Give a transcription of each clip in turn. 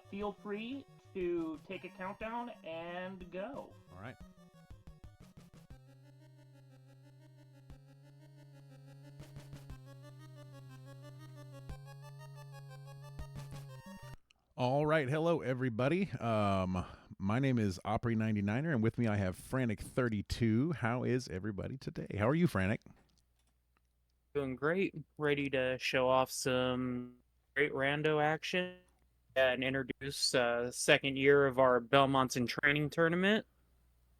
feel free to take a countdown and go. All right. All right, hello everybody. My name is Opry99er, and with me I have Frantic32. How is everybody today? How are you, Frantic? Doing great. Ready to show off some great rando action and introduce the second year of our Belmonts in Training Tournament,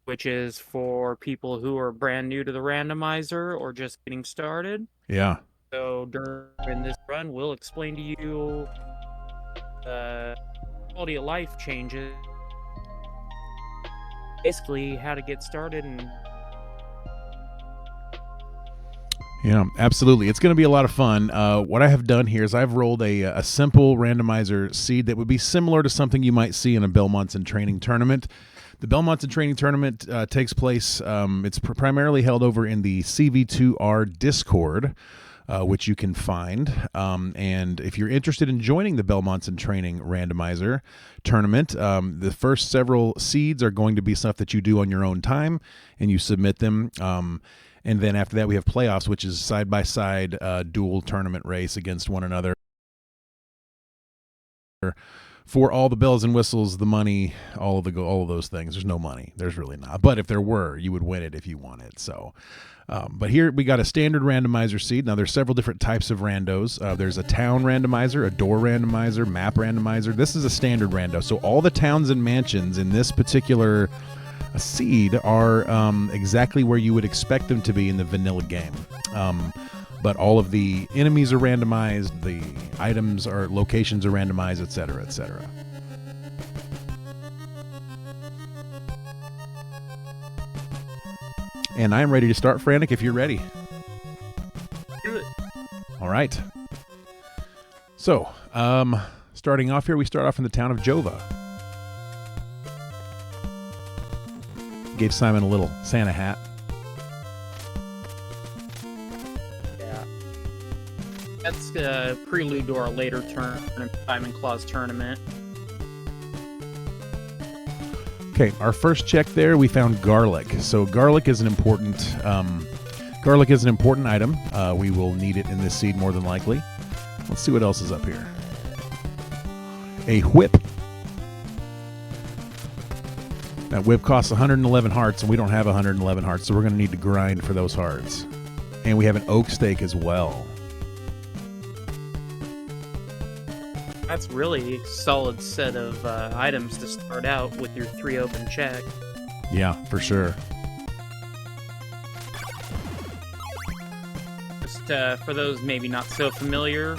which is for people who are brand new to the randomizer or just getting started. Yeah. So during this run, we'll explain to you quality of life changes, basically how to get started. And yeah, absolutely. It's going to be a lot of fun. What I have done here is I've rolled a simple randomizer seed that would be similar to something you might see in a Belmonts in Training Tournament. The Belmonts in Training Tournament takes place, it's primarily held over in the CV2R Discord, which you can find. And if you're interested in joining the Belmonts in Training Randomizer Tournament, the first several seeds are going to be stuff that you do on your own time, and you submit them. And then after that, we have playoffs, which is side-by-side dual tournament race against one another for all the bells and whistles, the money, all of those things. There's no money. There's really not. But if there were, you would win it if you won it. So, but here we got a standard randomizer seed. Now there's several different types of randos. There's a town randomizer, a door randomizer, map randomizer. This is a standard rando. So all the towns and mansions in this particular seed are exactly where you would expect them to be in the vanilla game. But all of the enemies are randomized, the items or locations are randomized, etc., etc. And I'm ready to start, Frantic, if you're ready. do it. All right. So, starting off here, we start off in the town of Jova. Gave Simon a little Santa hat. Yeah. That's a prelude to our later Diamond Claws tournament. Okay, our first check there, we found garlic. So garlic is an important item. We will need it in this seed more than likely. Let's see what else is up here. A whip. That whip costs 111 hearts, and we don't have 111 hearts, so we're going to need to grind for those hearts. And we have an oak stake as well. That's really a solid set of items to start out with your 3 open check. Yeah, for sure. Just for those maybe not so familiar,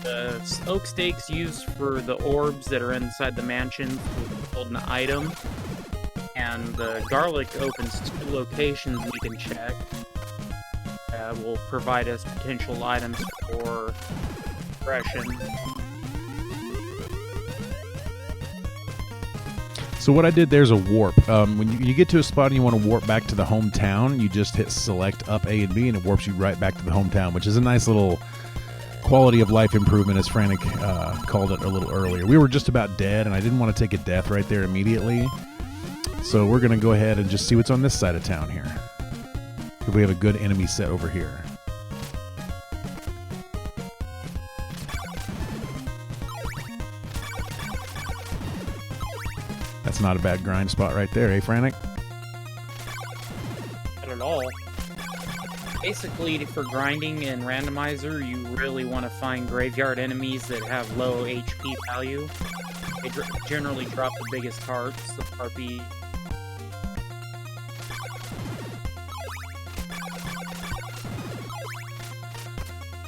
the oak stakes used for the orbs that are inside the mansions will hold an item. And the garlic opens 2 locations we can check. Will provide us potential items for progression. So what I did there's a warp. When you get to a spot and you want to warp back to the hometown, you just hit select up A and B, and it warps you right back to the hometown, which is a nice little quality of life improvement, as Frantic called it a little earlier. We were just about dead, and I didn't want to take a death right there immediately. So we're going to go ahead and just see what's on this side of town here. If we have a good enemy set over here. That's not a bad grind spot right there, eh, Frantic? Not at all. Basically, for grinding and randomizer, you really want to find graveyard enemies that have low HP value. They generally drop the biggest hearts, the RP.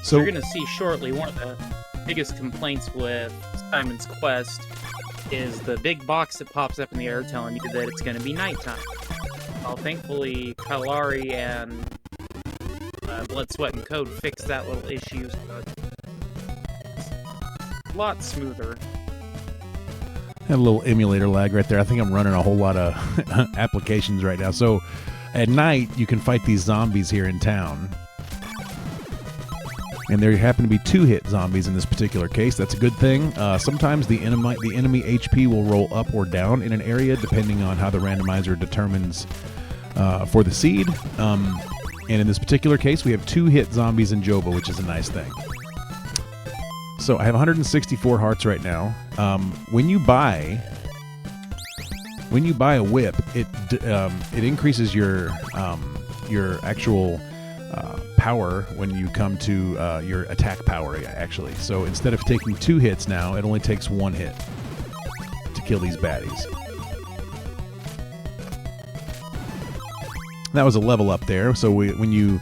So you're going to see shortly, one of the biggest complaints with Simon's Quest is the big box that pops up in the air telling you that it's going to be nighttime. Well, thankfully, Kalari and Blood, Sweat, and Code fixed that little issue, so it's a lot smoother. Had a little emulator lag right there. I think I'm running a whole lot of applications right now. So at night, you can fight these zombies here in town. And there happen to be 2-hit zombies in this particular case. That's a good thing. Sometimes the enemy HP will roll up or down in an area depending on how the randomizer determines for the seed. And in this particular case, we have 2-hit zombies in Joba, which is a nice thing. So I have 164 hearts right now. When you buy a whip, it increases your actual power when you come to your attack power, actually. So instead of taking 2 hits now, it only takes 1 hit to kill these baddies. That was a level up there. So when you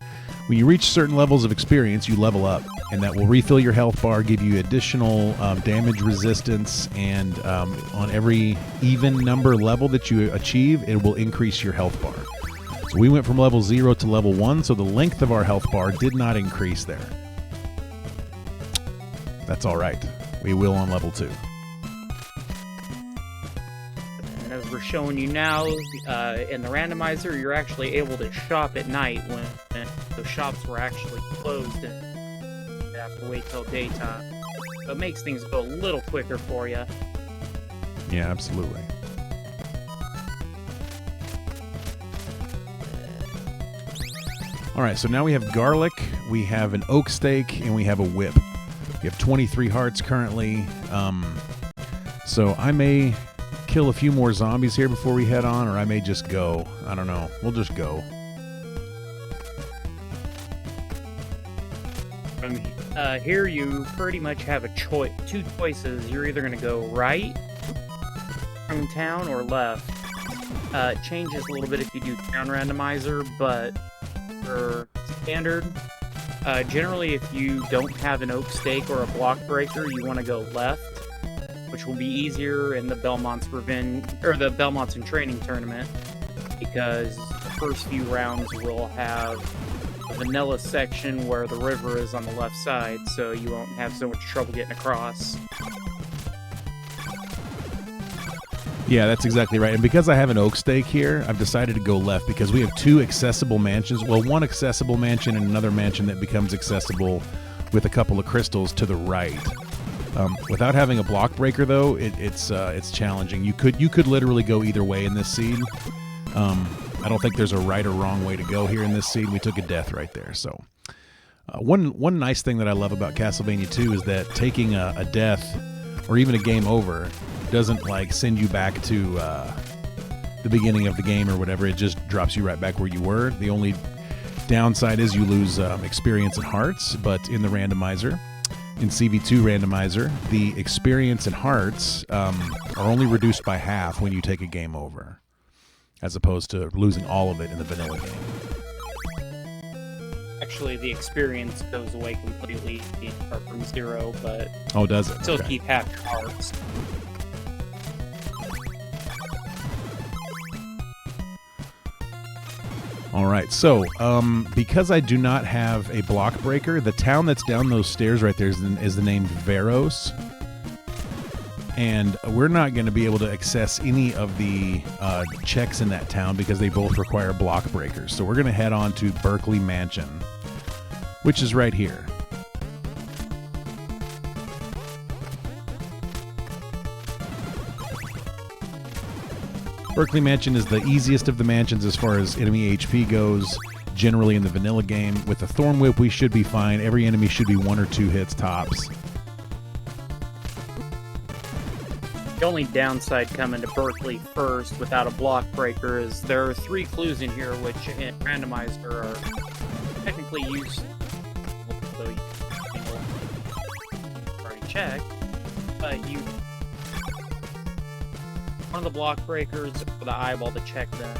reach certain levels of experience, you level up, and that will refill your health bar, give you additional damage resistance, and on every even number level that you achieve, it will increase your health bar. So we went from level 0 to level 1, so the length of our health bar did not increase there. That's all right. We will on level 2. And as we're showing you now, in the randomizer, you're actually able to shop at night when the shops were actually closed and you have to wait till daytime. So it makes things go a little quicker for you. Yeah, absolutely. All right, so now we have garlic, we have an oak steak, and we have a whip. We have 23 hearts currently. So I may kill a few more zombies here before we head on, or I may just go. I don't know. We'll just go. Here you pretty much have two choices. You're either going to go right from town or left. It changes a little bit if you do town randomizer, but for standard, generally if you don't have an oak stake or a block breaker, you want to go left, which will be easier in the Belmonts the Belmonts and Training Tournament, because the first few rounds will have a vanilla section where the river is on the left side, so you won't have so much trouble getting across. Yeah, that's exactly right. And because I have an oak stake here, I've decided to go left because we have 2 accessible mansions. Well, one accessible mansion and another mansion that becomes accessible with a couple of crystals to the right. Without having a block breaker, though, it's challenging. You could literally go either way in this seed. I don't think there's a right or wrong way to go here in this seed. We took a death right there. So one nice thing that I love about Castlevania 2 is that taking a death or even a game over doesn't like send you back to the beginning of the game or whatever. It just drops you right back where you were. The only downside is you lose experience and hearts, but in the randomizer, in CV2 randomizer, the experience and hearts are only reduced by half when you take a game over, as opposed to losing all of it in the vanilla game. Actually, the experience goes away completely from 0, but oh, does it? Still okay. Keep half your hearts. All right, so because I do not have a block breaker, the town that's down those stairs right there is the name Veros, and we're not going to be able to access any of the checks in that town because they both require block breakers. So we're going to head on to Berkeley Mansion, which is right here. Berkeley Mansion is the easiest of the mansions as far as enemy HP goes, generally in the vanilla game. With the Thorn Whip, we should be fine. Every enemy should be 1 or 2 hits tops. The only downside coming to Berkeley first without a block breaker is there are 3 clues in here which in Randomizer are technically useful, so you already checked, but one of the block breakers for the eyeball to check them.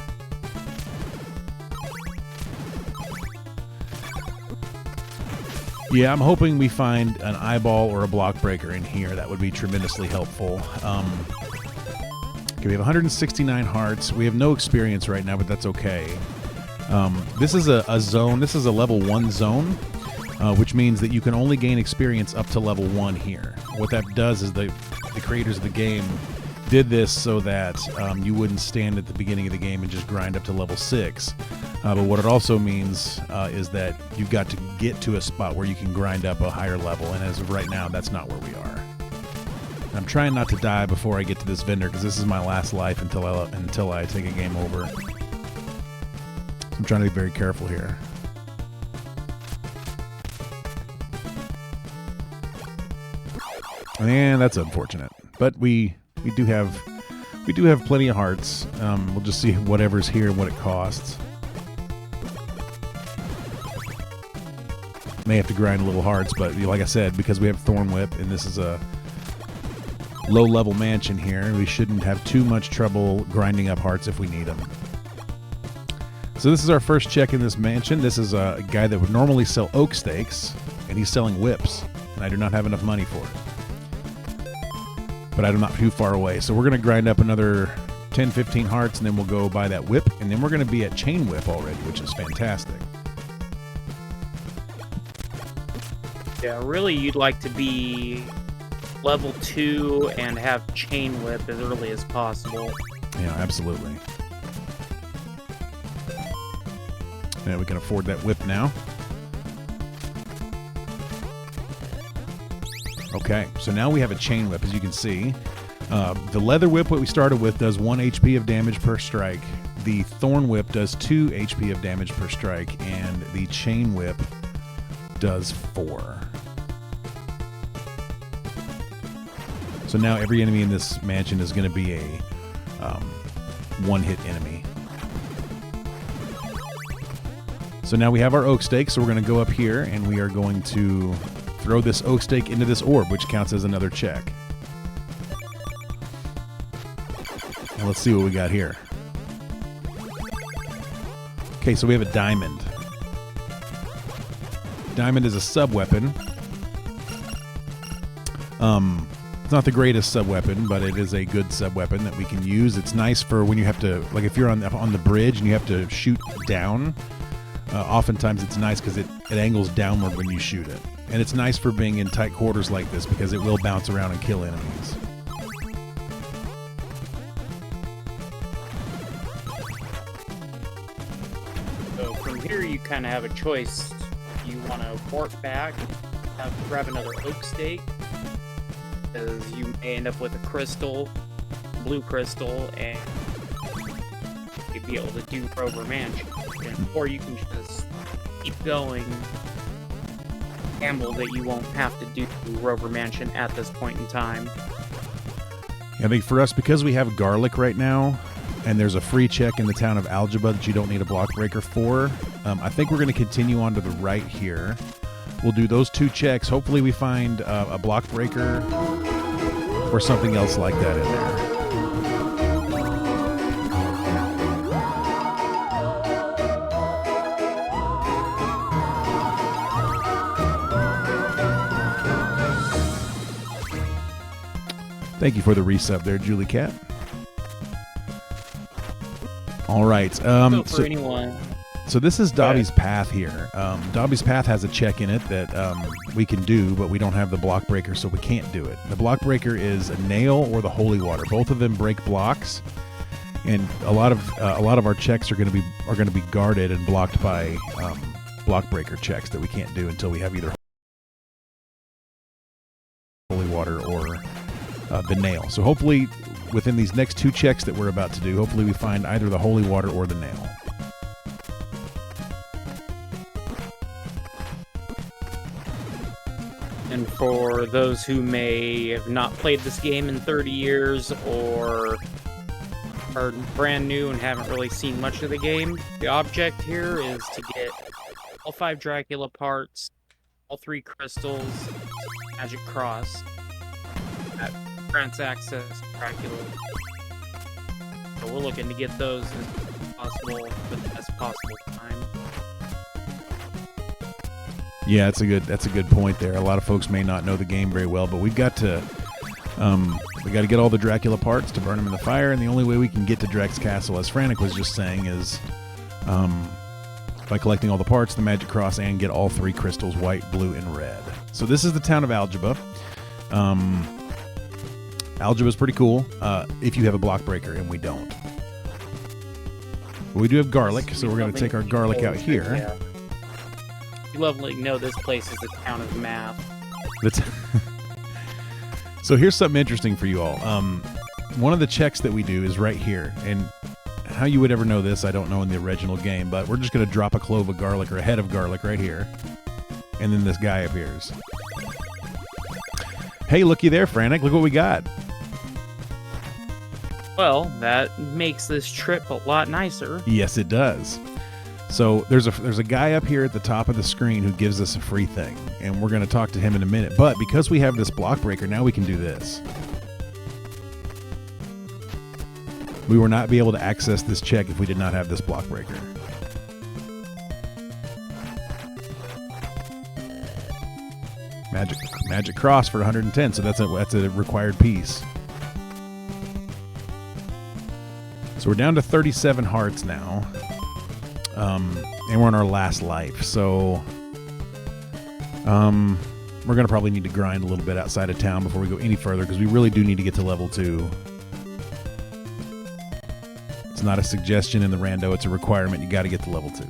Yeah, I'm hoping we find an eyeball or a block breaker in here. That would be tremendously helpful. Okay, we have 169 hearts. We have no experience right now, but that's okay. This is a zone. This is a level 1 zone, which means that you can only gain experience up to level 1 here. What that does is the creators of the game did this so that you wouldn't stand at the beginning of the game and just grind up to level 6. But what it also means is that you've got to get to a spot where you can grind up a higher level, and as of right now, that's not where we are. And I'm trying not to die before I get to this vendor, because this is my last life until I take a game over. So I'm trying to be very careful here. And that's unfortunate, but we do have plenty of hearts. We'll just see whatever's here and what it costs. May have to grind a little hearts, but like I said, because we have Thorn Whip and this is a low-level mansion here, we shouldn't have too much trouble grinding up hearts if we need them. So this is our first check in this mansion. This is a guy that would normally sell oak steaks, and he's selling whips, and I do not have enough money for it. But I'm not too far away, so we're going to grind up another 10-15 hearts, and then we'll go buy that whip, and then we're going to be at chain whip already, which is fantastic. Yeah, really you'd like to be level 2 and have chain whip as early as possible. Yeah, absolutely. Yeah, we can afford that whip now. Okay, so now we have a chain whip, as you can see. The leather whip, what we started with, does 1 HP of damage per strike. The thorn whip does 2 HP of damage per strike, and the chain whip does 4. So now every enemy in this mansion is going to be a one-hit enemy. So now we have our oak stake, so we're going to go up here and we are going to throw this oak stake into this orb, which counts as another check. And let's see what we got here. Okay, so we have a diamond. Diamond is a sub-weapon. It's not the greatest sub-weapon, but it is a good sub-weapon that we can use. It's nice for when you have to, like if you're on the bridge and you have to shoot down, oftentimes it's nice because it angles downward when you shoot it. And it's nice for being in tight quarters like this because it will bounce around and kill enemies. So from here you kind of have a choice. You want to warp back, grab another oak stake, because you may end up with a crystal, blue crystal, and you'd be able to do Rover Mansion. Or you can just keep going, gamble that you won't have to do Rover Mansion at this point in time. I think for us, because we have garlic right now, and there's a free check in the town of Algebra that you don't need a block breaker for, I think we're going to continue on to the right here. We'll do those 2 checks. Hopefully we find a block breaker or something else like that in there. Thank you for the resub there, Julie Cat. All right. So this is Dobby's Path here. Dobby's Path has a check in it that we can do, but we don't have the block breaker, so we can't do it. The block breaker is a nail or the holy water. Both of them break blocks, and a lot of our checks are going to be guarded and blocked by block breaker checks that we can't do until we have either holy water or the nail. So hopefully, within these next 2 checks that we're about to do, hopefully we find either the holy water or the nail. And for those who may have not played this game in 30 years or are brand new and haven't really seen much of the game, the object here is to get all 5 Dracula parts, all 3 crystals, magic cross, that grants access to Dracula. So we're looking to get those as possible with the best possible time. Yeah, that's a good point there. A lot of folks may not know the game very well, but we've got to get all the Dracula parts to burn them in the fire, and the only way we can get to Drax Castle, as Frantic was just saying, is by collecting all the parts, the magic cross, and get all 3 crystals, white, blue, and red. So this is the town of Algebra. Algebra is pretty cool if you have a block breaker, and we don't. We do have garlic, so we're going to take our garlic out here. Yeah. You lovely know this place is the town of math. So here's something interesting for you all. One of the checks that we do is right here, and how you would ever know this, I don't know in the original game, but we're just going to drop a clove of garlic or a head of garlic right here, and then this guy appears. Hey, looky there, Frantic. Look what we got. Well, that makes this trip a lot nicer. Yes, it does. So there's a guy up here at the top of the screen who gives us a free thing, and we're going to talk to him in a minute. But because we have this block breaker, now we can do this. We will not be able to access this check if we did not have this block breaker. Magic cross for 110, so that's a required piece. So we're down to 37 hearts now, and we're on our last life. So we're gonna probably need to grind a little bit outside of town before we go any further, because we really do need to get to level 2. It's not a suggestion in the rando; it's a requirement. You got to get to level 2.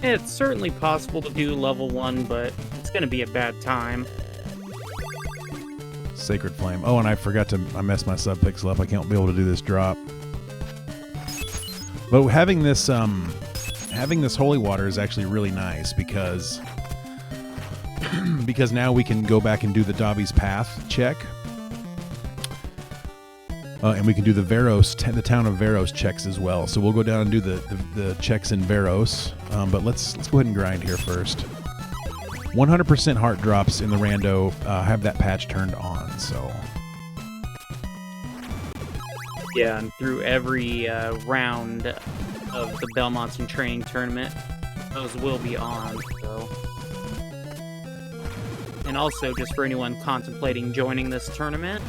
It's certainly possible to do level 1, but it's going to be a bad time. Sacred Flame. Oh, and I messed my sub pixel up. I can't be able to do this drop. But having this holy water is actually really nice because now we can go back and do the Dobby's Path check. And we can do the town of Veros checks as well. So we'll go down and do the checks in Veros. But let's go ahead and grind here first. 100% heart drops in the rando have that patch turned on. So yeah, and through every round of the Belmonts and training tournament, those will be on. So, and also just for anyone contemplating joining this tournament.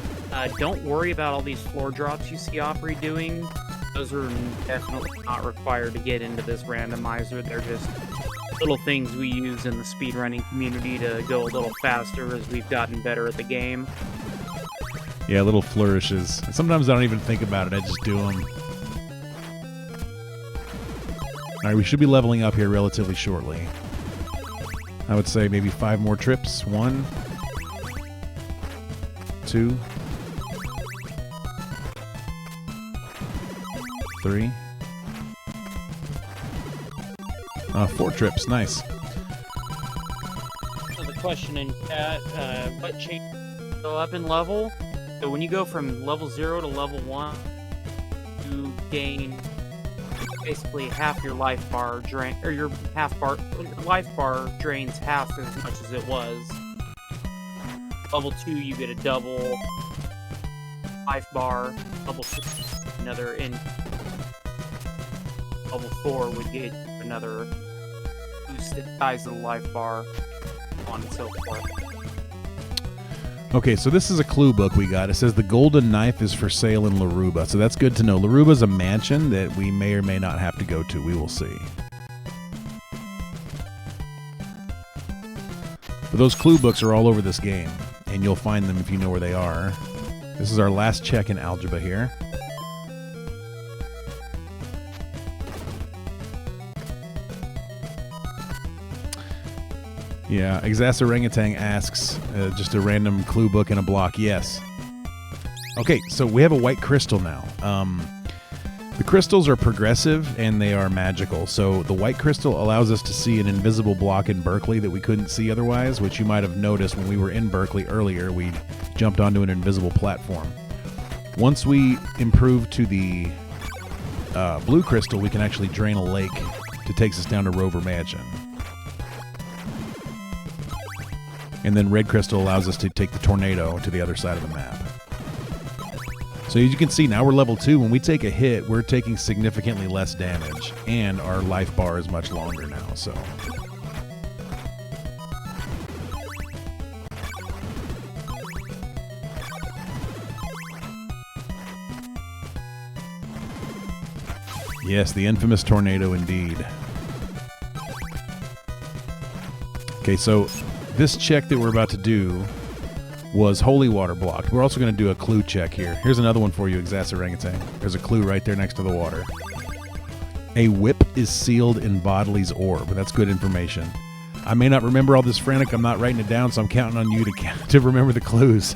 Don't worry about all these floor drops you see Opry doing. Those are definitely not required to get into this randomizer. They're just little things we use in the speedrunning community to go a little faster as we've gotten better at the game. Yeah, little flourishes. Sometimes I don't even think about it. I just do them. All right, we should be leveling up here relatively shortly. I would say maybe 5 more trips. 1, 2, 3, 4 trips. Nice. So the question in chat, what change go up in level? So when you go from level 0 to level 1, you gain basically half your life bar drain, or your life bar drains half as much as it was. Level 2, you get a double life bar. Level 3, another in. Level 4 would get another boosted size of the life bar, on and so forth. Okay, so this is a clue book we got. It says the golden knife is for sale in Laruba, so that's good to know. Laruba's a mansion that we may or may not have to go to. We will see. But those clue books are all over this game, and you'll find them if you know where they are. This is our last check in algebra here. Yeah, Exasorangutan asks, just a random clue book in a block. Yes. Okay, so we have a white crystal now. The crystals are progressive and they are magical. So the white crystal allows us to see an invisible block in Berkeley that we couldn't see otherwise, which you might have noticed when we were in Berkeley earlier. We jumped onto an invisible platform. Once we improve to the blue crystal, we can actually drain a lake that takes us down to Rover Mansion. And then red crystal allows us to take the tornado to the other side of the map. So as you can see, now we're level 2. When we take a hit, we're taking significantly less damage, and our life bar is much longer now. So yes, the infamous tornado indeed. Okay, so this check that we're about to do was holy water blocked. We're also going to do a clue check here. Here's another one for you, Exacorangutan. There's a clue right there next to the water. A whip is sealed in Bodley's orb. That's good information. I may not remember all this, Frantic. I'm not writing it down, so I'm counting on you to remember the clues.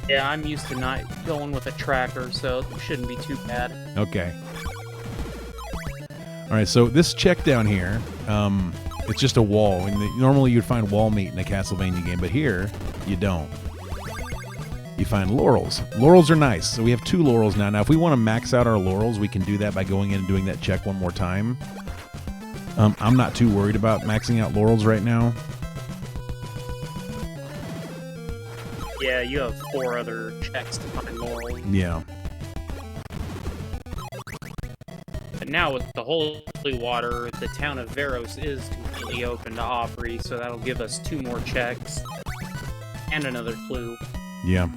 Yeah, I'm used to not going with a tracker, so it shouldn't be too bad. Okay. All right, so this check down here, it's just a wall. Normally you'd find wall meat in a Castlevania game, but here you don't. You find laurels. Laurels are nice, so we have 2 laurels now. Now, if we want to max out our laurels, we can do that by going in and doing that check one more time. I'm not too worried about maxing out laurels right now. Yeah, you have 4 other checks to find laurels. Yeah. But now with the holy water, the town of Veros is completely open to Opry, so that'll give us 2 more checks and another clue. Yeah.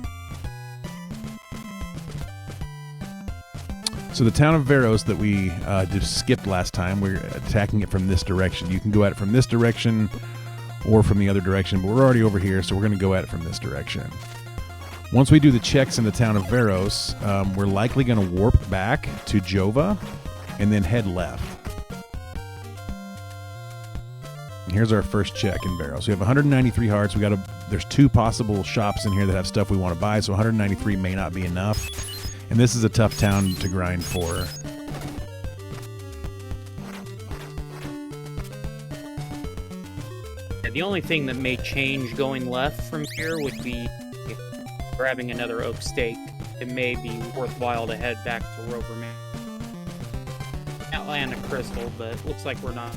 So the town of Veros that we just skipped last time, we're attacking it from this direction. You can go at it from this direction or from the other direction, but we're already over here, so we're going to go at it from this direction. Once we do the checks in the town of Veros, we're likely going to warp back to Jova and then head left. And here's our first check in Veros. We have 193 hearts. There's 2 possible shops in here that have stuff we want to buy, so 193 may not be enough. And this is a tough town to grind for. Yeah, the only thing that may change going left from here would be grabbing another oak stake. It may be worthwhile to head back to Roverman. And a crystal, but it looks like we're not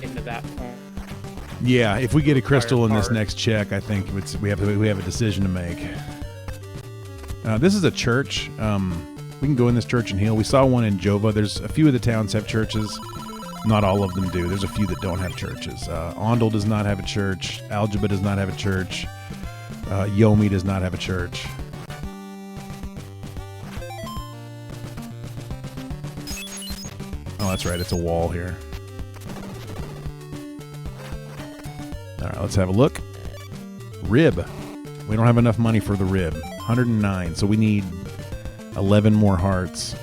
into that point. Yeah, if we get a crystal in this next check, I think we have a decision to make. This is a church. We can go in this church and heal. We saw one in Jova. There's a few of the towns have churches. Not all of them do. There's a few that don't have churches. Ondel does not have a church. Algebra does not have a church. Yomi does not have a church. Oh, that's right. It's a wall here. All right, let's have a look. Rib. We don't have enough money for the rib. 109, so we need 11 more hearts.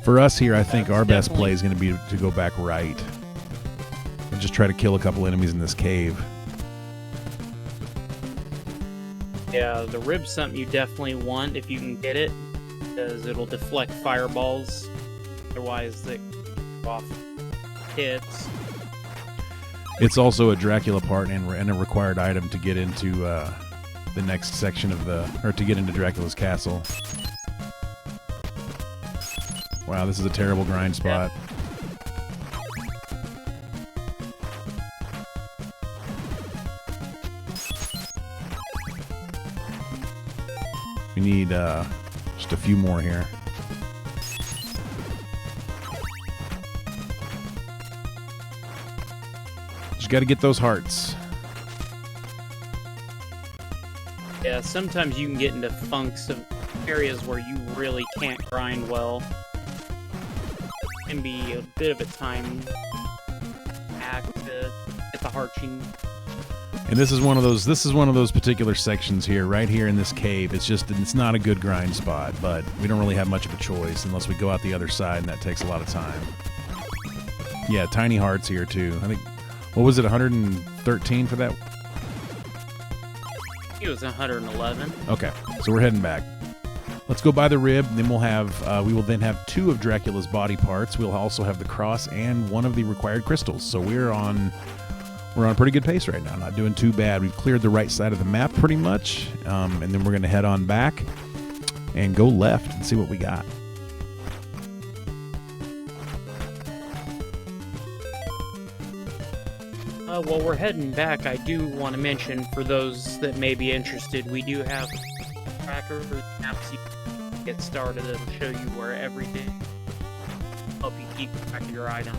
For us here, I think our best play is going to be to go back right and just try to kill a couple enemies in this cave. Yeah, the rib's something you definitely want if you can get it, because it'll deflect fireballs. Otherwise, they go off hits. It's also a Dracula part and a required item to get into the next section of to get into Dracula's castle. Wow, this is a terrible grind spot. We need just a few more here. Just got to get those hearts. Yeah, sometimes you can get into funks of areas where you really can't grind well. It can be a bit of a time act to get the hearts you need. And this is one of those particular sections here, right here in this cave. It's not a good grind spot, but we don't really have much of a choice unless we go out the other side, and that takes a lot of time. Yeah, tiny hearts here too. I think, what was it, 113 for that? It was 111. Okay, so we're heading back. Let's go buy the rib, and then we will then have 2 of Dracula's body parts. We'll also have the cross and 1 of the required crystals. So we're on a pretty good pace right now. Not doing too bad. We've cleared the right side of the map pretty much, and then we're going to head on back and go left and see what we got. While we're heading back, I do want to mention, for those that may be interested, we do have tracker maps you can get started. It'll show you where everything, help you keep track of your item.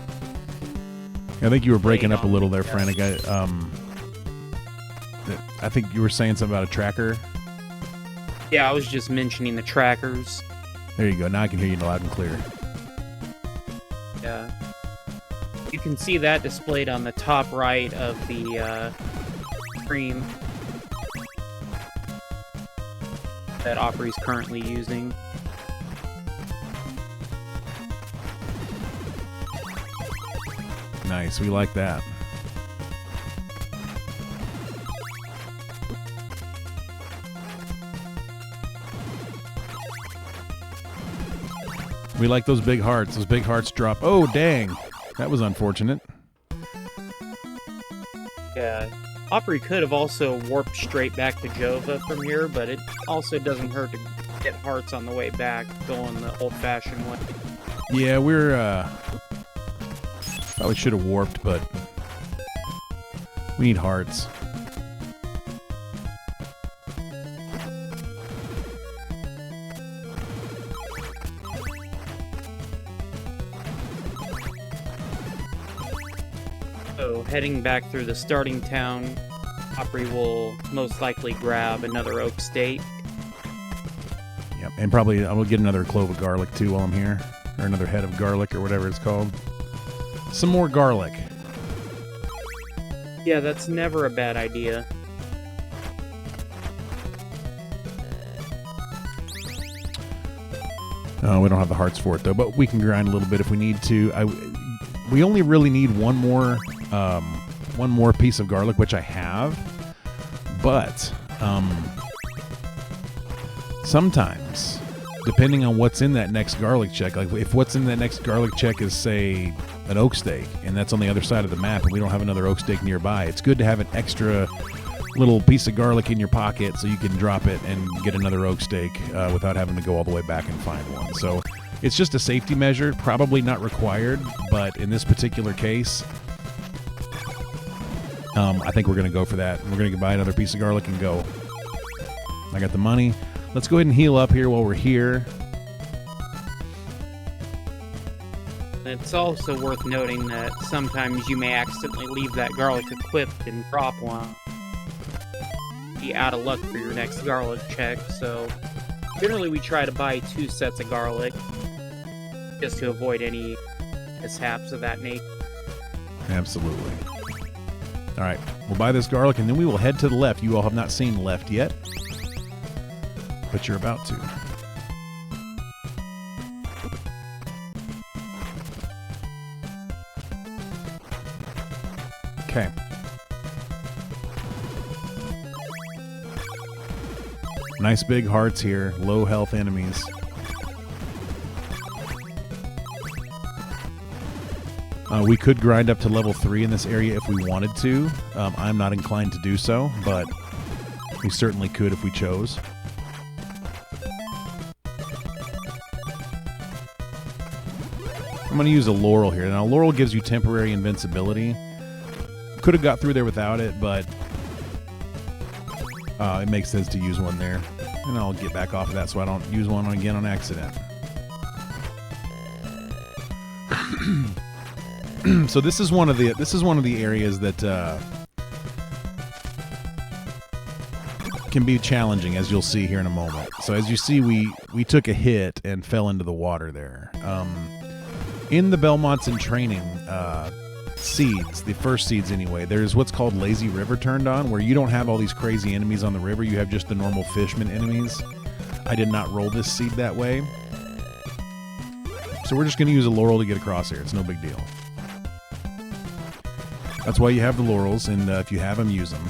I think you were breaking up a little there, Frantic. I think you were saying something about a tracker. Yeah, I was just mentioning the trackers. There you go. Now I can hear you loud and clear. Yeah. You can see that displayed on the top right of the screen that Opry's currently using. Nice, we like that. We like those big hearts. Those big hearts drop. Oh, dang. That was unfortunate. Yeah. Opry could have also warped straight back to Jova from here, but it also doesn't hurt to get hearts on the way back, going the old-fashioned way. Yeah, we're, probably should have warped, but we need hearts. So, heading back through the starting town, Opry will most likely grab another oak steak. Yep, and probably I will get another clove of garlic too while I'm here, or another head of garlic or whatever it's called. Some more garlic. Yeah, that's never a bad idea. Oh, we don't have the hearts for it though, but we can grind a little bit if we need to. We only really need one more piece of garlic, which I have. But sometimes, depending on what's in that next garlic check, like if what's in that next garlic check is, say, an oak steak, and that's on the other side of the map, and we don't have another oak steak nearby, it's good to have an extra little piece of garlic in your pocket so you can drop it and get another oak steak without having to go all the way back and find one. So it's just a safety measure, probably not required, but in this particular case, I think we're going to go for that. We're going to buy another piece of garlic and go. I got the money. Let's go ahead and heal up here while we're here. It's also worth noting that sometimes you may accidentally leave that garlic equipped and drop one. Be out of luck for your next garlic check, so generally we try to buy 2 sets of garlic just to avoid any mishaps of that nature. Absolutely. All right, we'll buy this garlic and then we will head to the left. You all have not seen left yet, but you're about to. Okay. Nice big hearts here, low health enemies. We could grind up to level 3 in this area if we wanted to. I'm not inclined to do so, but we certainly could if we chose. I'm going to use a laurel here. Now, laurel gives you temporary invincibility. Could have got through there without it, but it makes sense to use one there. And I'll get back off of that so I don't use one again on accident. So this is one of the areas that can be challenging, as you'll see here in a moment. So as you see, we took a hit and fell into the water there. In the Belmonts in training seeds, the first seeds anyway, there's what's called Lazy River turned on, where you don't have all these crazy enemies on the river. You have just the normal fishman enemies. I did not roll this seed that way. So we're just going to use a laurel to get across here. It's no big deal. That's why you have the laurels, and if you have them, use them.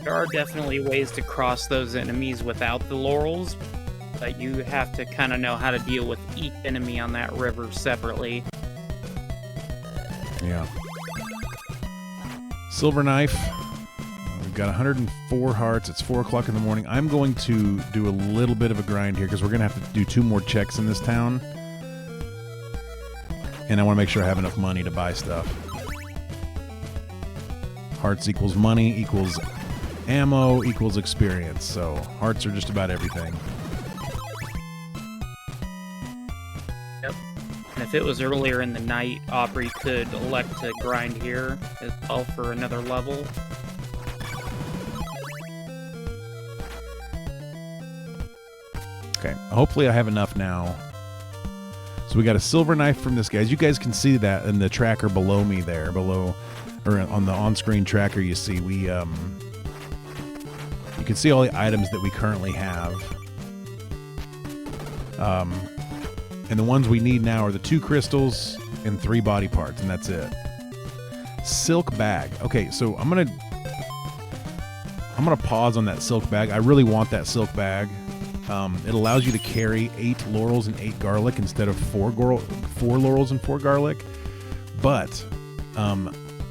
There are definitely ways to cross those enemies without the laurels, but you have to kind of know how to deal with each enemy on that river separately. Yeah. Silver knife. We've got 104 hearts. It's 4 o'clock in the morning. I'm going to do a little bit of a grind here because we're going to have to do 2 more checks in this town. And I want to make sure I have enough money to buy stuff. Hearts equals money equals ammo equals experience. So hearts are just about everything. Yep. And if it was earlier in the night, Opry could elect to grind here as well for another level. Okay, hopefully I have enough now So we got a silver knife from this guy. As you guys can see that in the tracker below me there, or on the on-screen tracker you see, you can see all the items that we currently have. And the ones we need now are the 2 crystals and 3 body parts, and that's it. Silk bag. Okay, so I'm gonna pause on that silk bag. I really want that silk bag. It allows you to carry 8 laurels and 8 garlic instead of 4 laurels and 4 garlic. But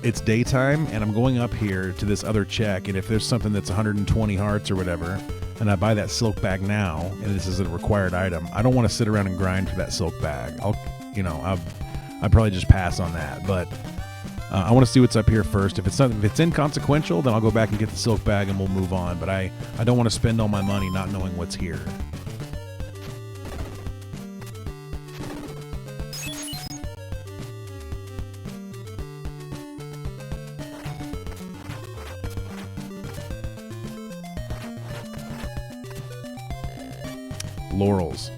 it's daytime, and I'm going up here to this other check, and if there's something that's 120 hearts or whatever, and I buy that silk bag now, and this is a required item, I don't want to sit around and grind for that silk bag. I'd probably just pass on that. But I want to see what's up here first. If it's inconsequential, then I'll go back and get the silk bag and we'll move on. But I don't want to spend all my money not knowing what's here. Laurels.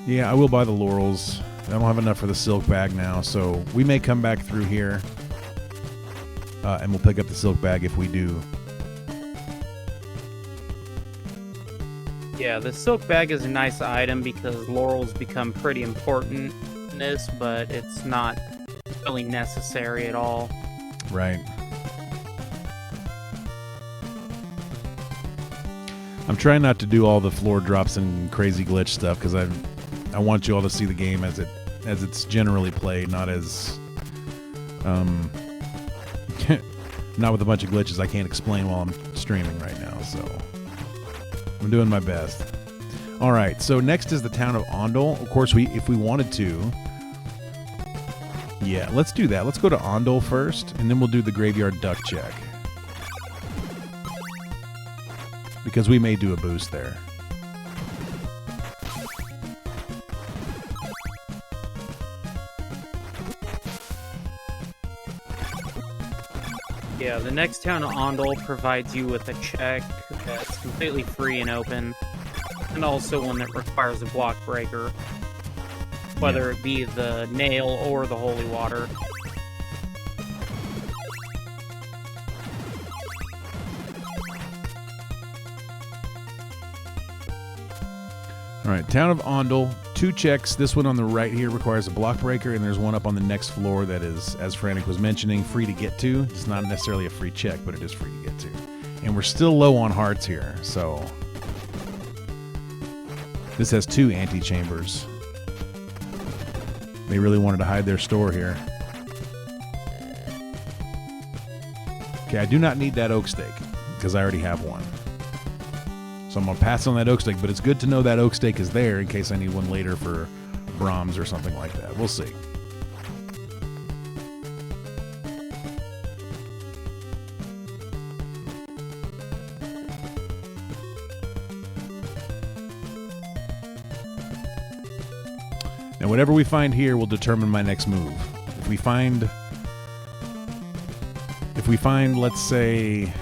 Yeah, I will buy the laurels. I don't have enough for the silk bag now, so we may come back through here and we'll pick up the silk bag if we do. Yeah, the silk bag is a nice item because laurels become pretty important in this, but it's not really necessary at all. Right. I'm trying not to do all the floor drops and crazy glitch stuff because I want you all to see the game as it's generally played, not as not with a bunch of glitches I can't explain while I'm streaming right now. So I'm doing my best. All right, so next is the town of Ondol. Of course, if we wanted to, yeah, let's do that. Let's go to Ondol first, and then we'll do the graveyard duck check. Because we may do a boost there. Yeah, the next town of Ondol provides you with a check that's completely free and open, and also one that requires a block breaker, whether it be the nail or the holy water. All right, town of Ondol, 2 checks. This one on the right here requires a block breaker, and there's one up on the next floor that is, as Frantic was mentioning, free to get to. It's not necessarily a free check, but it is free to get to. And we're still low on hearts here, so this has 2 antechambers. They really wanted to hide their store here. Okay, I do not need that oak stake because I already have one. So I'm going to pass on that oak stake, but it's good to know that oak stake is there in case I need one later for Brahms or something like that. We'll see. Now, whatever we find here will determine my next move. If we find, let's say,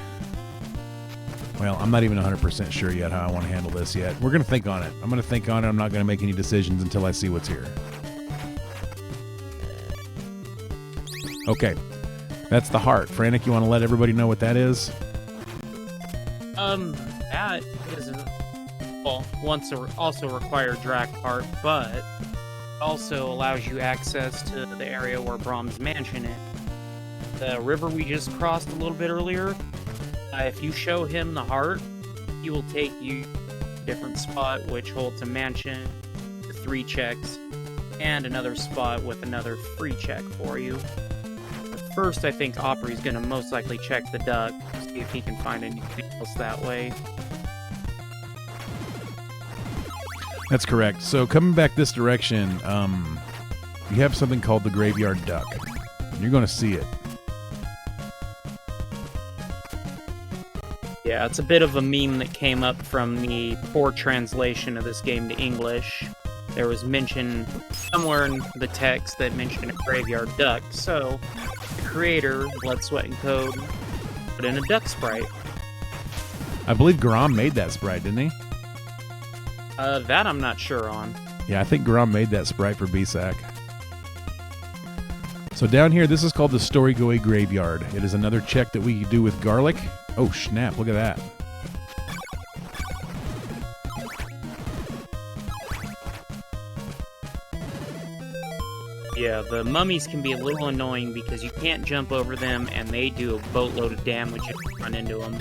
well, I'm not even 100% sure yet how I want to handle this yet. We're going to think on it. I'm going to think on it. I'm not going to make any decisions until I see what's here. Okay. That's the heart. Frantic, you want to let everybody know what that is? That is, well, also required drag part, but also allows you access to the area where Brahms' mansion is. The river we just crossed a little bit earlier, if you show him the heart, he will take you to a different spot, which holds a mansion, 3 checks, and another spot with another free check for you. But first, I think Opry's going to most likely check the duck, see if he can find anything else that way. That's correct. So coming back this direction, you have something called the graveyard duck. And you're going to see it. Yeah, it's a bit of a meme that came up from the poor translation of this game to English. There was mention somewhere in the text that mentioned a graveyard duck, so the creator, Blood, Sweat, and Code, put in a duck sprite. I believe Garam made that sprite, didn't he? That I'm not sure on. Yeah, I think Grom made that sprite for BSAC. So down here, this is called the Storygoy Graveyard. It is another check that we do with garlic. Oh, snap, look at that. Yeah, the mummies can be a little annoying because you can't jump over them, and they do a boatload of damage if you run into them.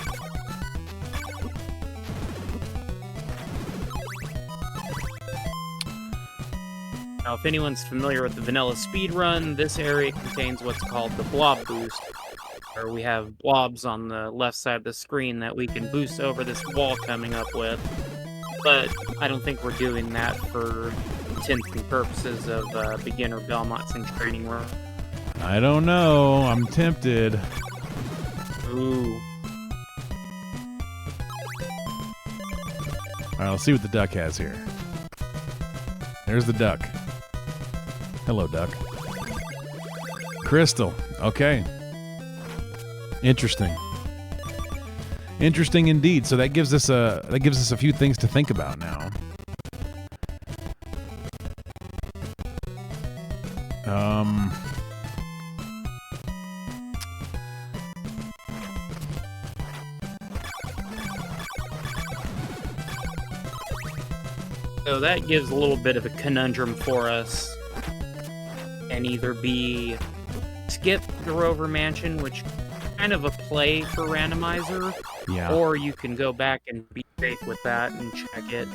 Now, if anyone's familiar with the vanilla speedrun, this area contains what's called the blob boost, where we have blobs on the left side of the screen that we can boost over this wall coming up with. But I don't think we're doing that for intents and purposes of beginner Belmonts and training room. I don't know. I'm tempted. Ooh. All right, let's see what the duck has here. There's the duck. Hello, duck. Crystal. Okay. Interesting. Interesting indeed. So that gives us a few things to think about now. So that gives a little bit of a conundrum for us. And either be skip the Rover Mansion, which is kind of a play for Randomizer, Yeah. or you can go back and be safe with that and check it.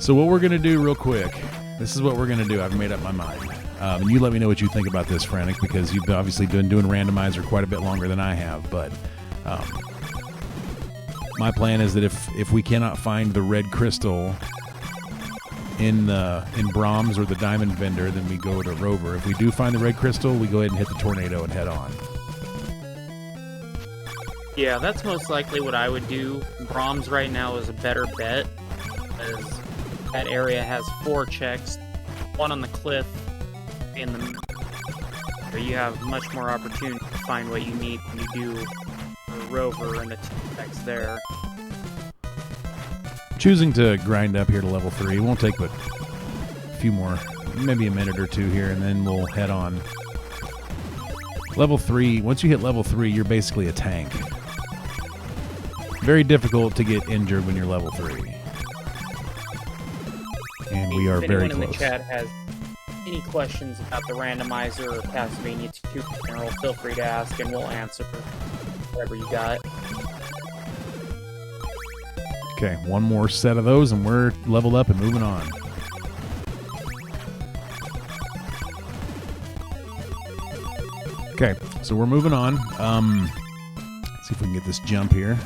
So what we're going to do real quick, this is what we're going to do. I've made up my mind. You let me know what you think about this, Frantic, because you've obviously been doing Randomizer quite a bit longer than I have. But my plan is that if we cannot find the red crystal in Brahms or the diamond vendor, then we go to Rover. If we do find the red crystal, we go ahead and hit the tornado and head on. Yeah, that's most likely what I would do. Brahms right now is a better bet, because that area has 4 checks, one on the cliff, in the where you have much more opportunity to find what you need than you do for Rover and the 2 checks there. Choosing to grind up here to level 3. It won't take but a few more, maybe a minute or 2 here, and then we'll head on. Level 3, once you hit level 3, you're basically a tank. Very difficult to get injured when you're level 3. And we are very close. If anyone in the chat has any questions about the Randomizer or Castlevania 2 in general, feel free to ask and we'll answer whatever you got. Okay, one more set of those and we're leveled up and moving on. Okay, so we're moving on. Let's see if we can get this jump here.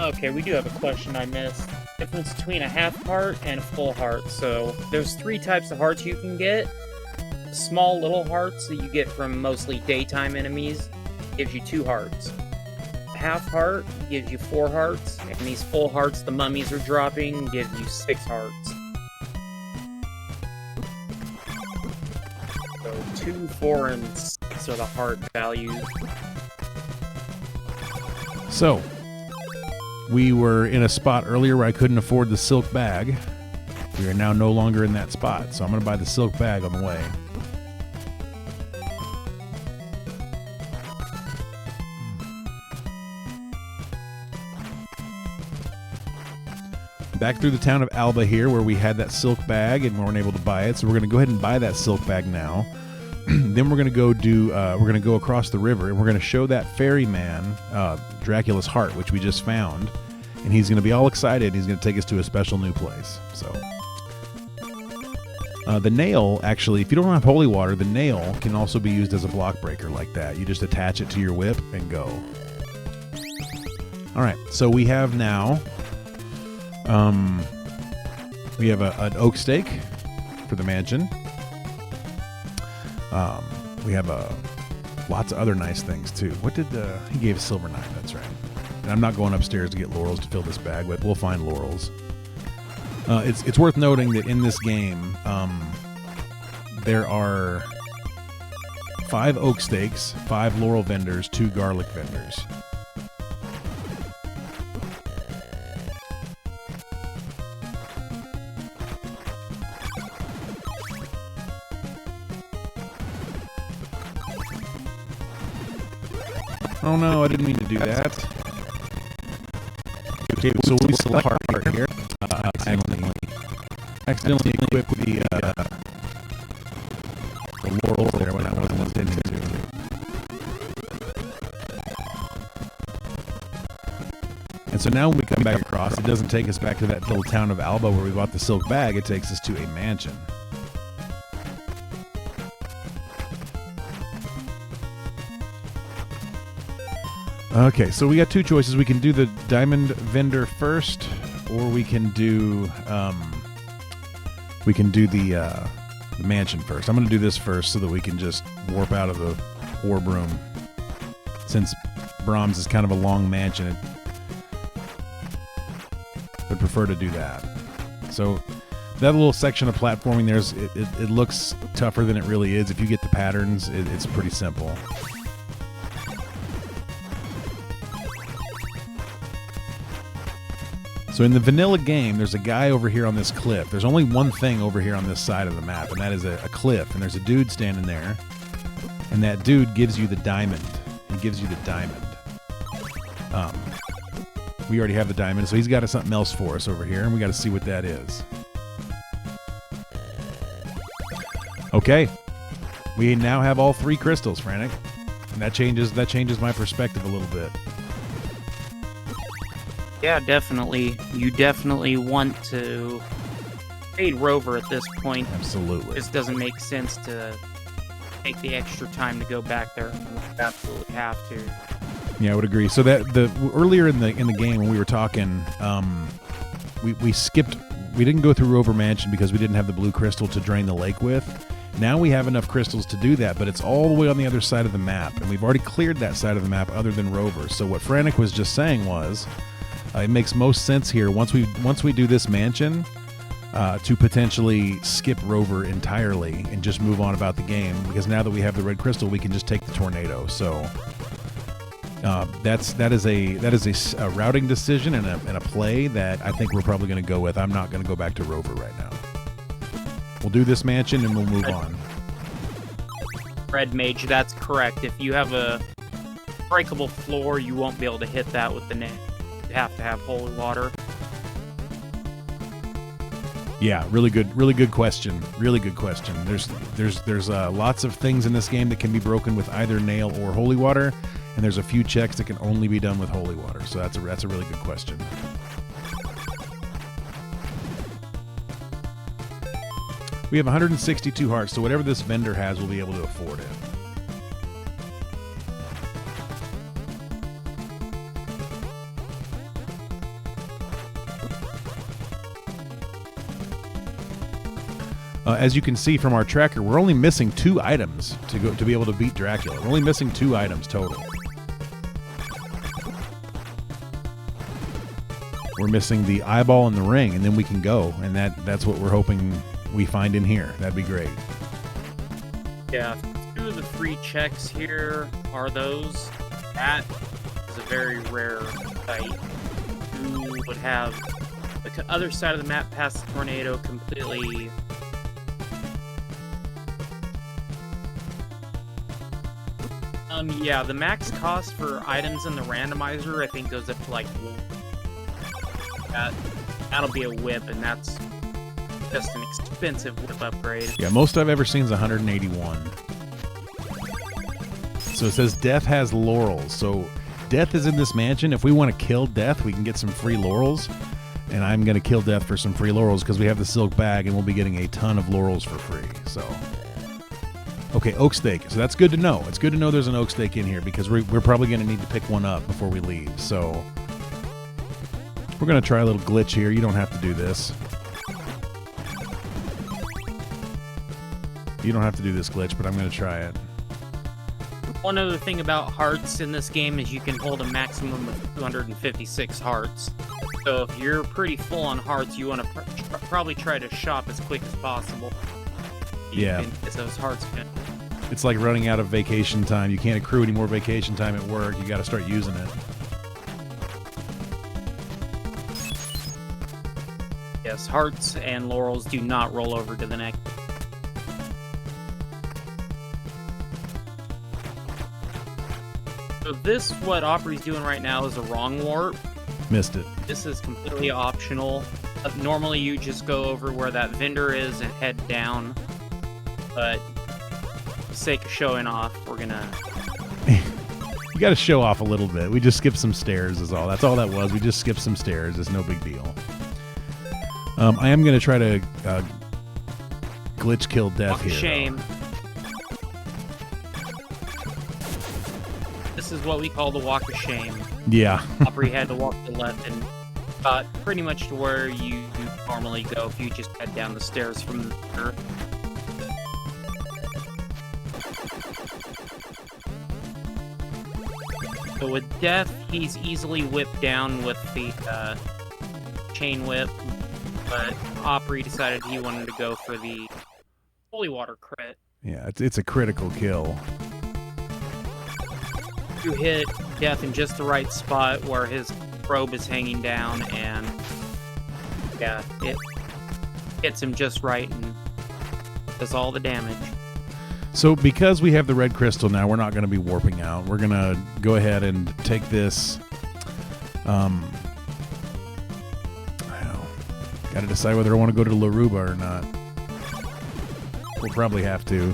Okay, we do have a question I missed. Difference between a half heart and a full heart. So there's 3 types of hearts you can get. Small little hearts that you get from mostly daytime enemies gives you 2 hearts. Half heart gives you 4 hearts, and these full hearts the mummies are dropping give you 6 hearts. So 2, 4, and 6 are the heart values. So, we were in a spot earlier where I couldn't afford the silk bag. We are now no longer in that spot, so I'm going to buy the silk bag on the way. Back through the town of Alba here, where we had that silk bag and we weren't able to buy it, so we're going to go ahead and buy that silk bag now. Then we're going to go across the river, and we're going to show that ferryman Dracula's heart, which we just found, and he's going to be all excited. And he's going to take us to a special new place. So the nail, actually, if you don't have holy water, the nail can also be used as a block breaker like that. You just attach it to your whip and go. All right, so we have now. We have an oak stake for the mansion. We have lots of other nice things too. What did he gave a silver knife? That's right. And I'm not going upstairs to get laurels to fill this bag with. We'll find laurels. It's worth noting that in this game, there are 5 oak stakes, 5 laurel vendors, 2 garlic vendors. Oh no, I didn't mean to do that. Okay, so we select part here. Accidentally equip the laurels there when I wasn't intending to. And so now when we come back across, it doesn't take us back to that little town of Alba where we bought the silk bag. It takes us to a mansion. Okay, so we got two choices. We can do the diamond vendor first, or we can do the mansion first. I'm going to do this first so that we can just warp out of the orb room. Since Brahms is kind of a long mansion, I'd prefer to do that. So that little section of platforming, it looks tougher than it really is. If you get the patterns, it's pretty simple. So in the vanilla game, there's a guy over here on this cliff. There's only one thing over here on this side of the map, and that is a cliff. And there's a dude standing there, and that dude gives you the diamond. He gives you the diamond. We already have the diamond, so he's got something else for us over here, and we got to see what that is. Okay, we now have all 3 crystals, Frantic, and that changes my perspective a little bit. Yeah, definitely. You definitely want to fade Rover at this point. Absolutely. It doesn't make sense to take the extra time to go back there. You absolutely have to. Yeah, I would agree. So that earlier in the game when we were talking, we skipped. We didn't go through Rover Mansion because we didn't have the blue crystal to drain the lake with. Now we have enough crystals to do that, but it's all the way on the other side of the map, and we've already cleared that side of the map other than Rover. So what Frantic was just saying was, it makes most sense here once we do this mansion to potentially skip Rover entirely and just move on about the game, because now that we have the red crystal, we can just take the tornado. So that is a routing decision and a play that I think we're probably going to go with. I'm not going to go back to Rover right now. We'll do this mansion and we'll move on. Red Mage, that's correct. If you have a breakable floor, you won't be able to hit that with the net. You have to have holy water. Yeah, really good question. Really good question. There's lots of things in this game that can be broken with either nail or holy water, and there's a few checks that can only be done with holy water. So that's a really good question. We have 162 hearts, so whatever this vendor has, we'll be able to afford it. As you can see from our tracker, we're only missing 2 items to be able to beat Dracula. We're only missing 2 items total. We're missing the eyeball and the ring, and then we can go. And that's what we're hoping we find in here. That'd be great. Yeah, 2 of the free checks here are those. That is a very rare sight. You would have the other side of the map past the tornado completely. Yeah, the max cost for items in the randomizer, I think, goes up to like that'll be a whip, and that's just an expensive whip upgrade. Yeah, most I've ever seen is 181. So it says Death has laurels. So Death is in this mansion. If we want to kill Death, we can get some free laurels. And I'm going to kill Death for some free laurels because we have the silk bag, and we'll be getting a ton of laurels for free. So. Okay, oak stake. So that's good to know. It's good to know there's an oak stake in here because we're probably going to need to pick one up before we leave. So we're going to try a little glitch here. You don't have to do this. You don't have to do this glitch, but I'm going to try it. One other thing about hearts in this game is you can hold a maximum of 256 hearts. So if you're pretty full on hearts, you want to probably try to shop as quick as possible. Yeah. Those hearts can. It's like running out of vacation time. You can't accrue any more vacation time at work. You got to start using it. Yes, hearts and laurels do not roll over to the next. So this, what Opry's doing right now, is a wrong warp. Missed it. This is completely optional. Normally you just go over where that vendor is and head down. But for the sake of showing off, we're gonna... You got to show off a little bit. We just skipped some stairs is all. That's all that was. We just skipped some stairs. It's no big deal. I am going to try to glitch kill death here. Shame. This is what we call the walk of shame. Yeah. Opry had to walk to the left and got pretty much to where you normally go if you just head down the stairs from there. So with Death, he's easily whipped down with the chain whip, but Opry decided he wanted to go for the holy water crit. Yeah, it's a critical kill. You hit Death in just the right spot where his probe is hanging down, and yeah, it hits him just right and does all the damage. So because we have the red crystal now, we're not going to be warping out. We're going to go ahead and take this. Got to decide whether I want to go to Laruba or not. We'll probably have to.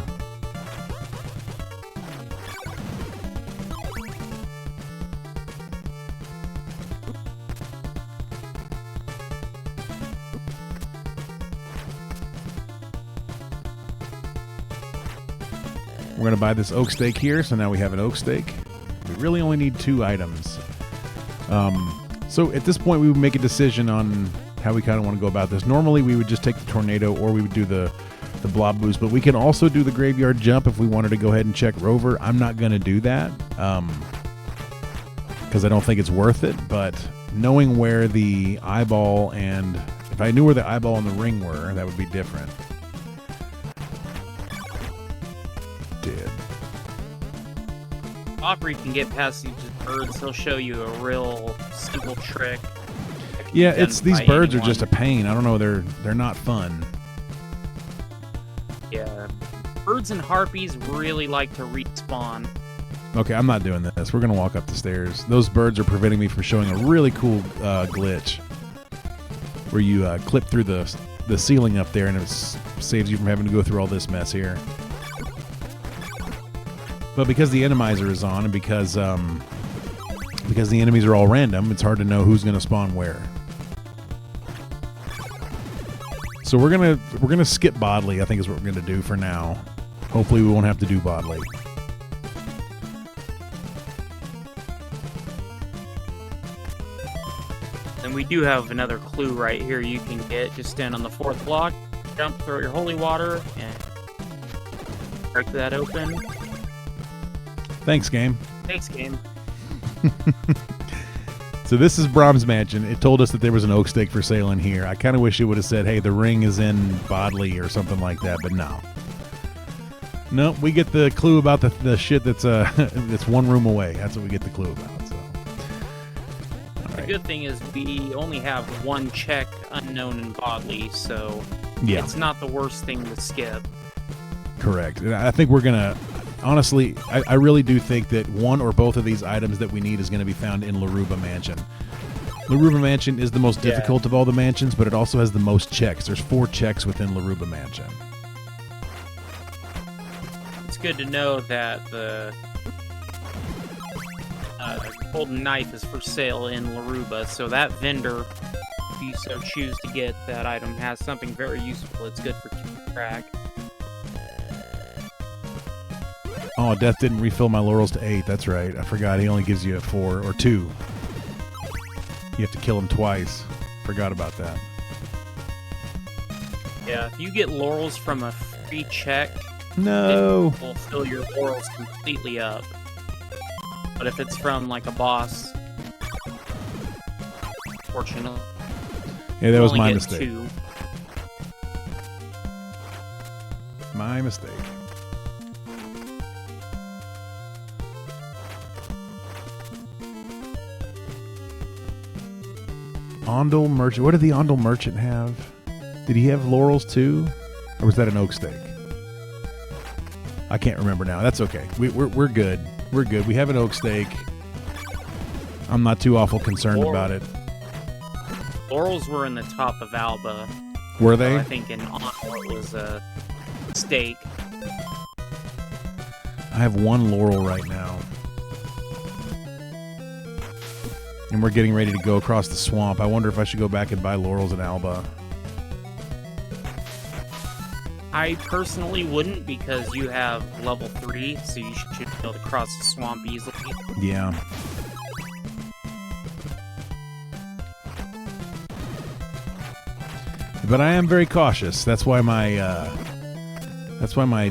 We're going to buy this oak steak here, so now we have an oak steak. We really only need 2 items. So at this point, we would make a decision on how we kind of want to go about this. Normally, we would just take the tornado, or we would do the blob boost, but we can also do the graveyard jump if we wanted to go ahead and check Rover. I'm not going to do that because I don't think it's worth it, but knowing where the eyeball and... If I knew where the eyeball and the ring were, that would be different. Opry can get past these birds. He'll show you a real simple trick. Yeah, these birds are just a pain. I don't know, they're not fun. Yeah, birds and harpies really like to respawn. Okay, I'm not doing this. We're gonna walk up the stairs. Those birds are preventing me from showing a really cool glitch where you clip through the ceiling up there, and it saves you from having to go through all this mess here. But because the Randomizer is on, and because the enemies are all random, it's hard to know who's going to spawn where. So we're gonna skip Bodley, I think is what we're gonna do for now. Hopefully we won't have to do Bodley. And we do have another clue right here you can get. Just stand on the 4th block, jump, throw your holy water, and break that open. Thanks, game. Thanks, game. So this is Brahms Mansion. It told us that there was an oak steak for sale in here. I kind of wish it would have said, hey, the ring is in Bodley or something like that, but no. No, we get the clue about the shit that's that's 1 room away. That's what we get the clue about. So, all right. The good thing is we only have 1 check unknown in Bodley, so yeah, it's not the worst thing to skip. Correct. I think we're gonna... Honestly, I really do think that 1 or both of these items that we need is going to be found in Laruba Mansion. Laruba Mansion is the most difficult of all the mansions, but it also has the most checks. There's 4 checks within Laruba Mansion. It's good to know that the golden knife is for sale in Laruba, so that vendor, if you so choose to get that item, has something very useful. It's good for keeping track. Oh, Death didn't refill my laurels to 8. That's right. I forgot. He only gives you a 4 or 2. You have to kill him twice. Forgot about that. Yeah, if you get laurels from a free check, no, it will fill your laurels completely up. But if it's from like a boss, fortunately, yeah, that was my mistake. 2. My mistake. Ondel Merchant. What did the Ondel Merchant have? Did he have laurels too? Or was that an oak steak? I can't remember now. That's okay. We're good. We're good. We have an oak steak. I'm not too awful concerned about it. Laurels were in the top of Alba. Were they? I think in Honor it was a steak. I have one laurel right now. And we're getting ready to go across the swamp. I wonder if I should go back and buy laurels in Alba. I personally wouldn't, because you have level 3, so you should be able to cross the swamp easily. Yeah. But I am very cautious. That's why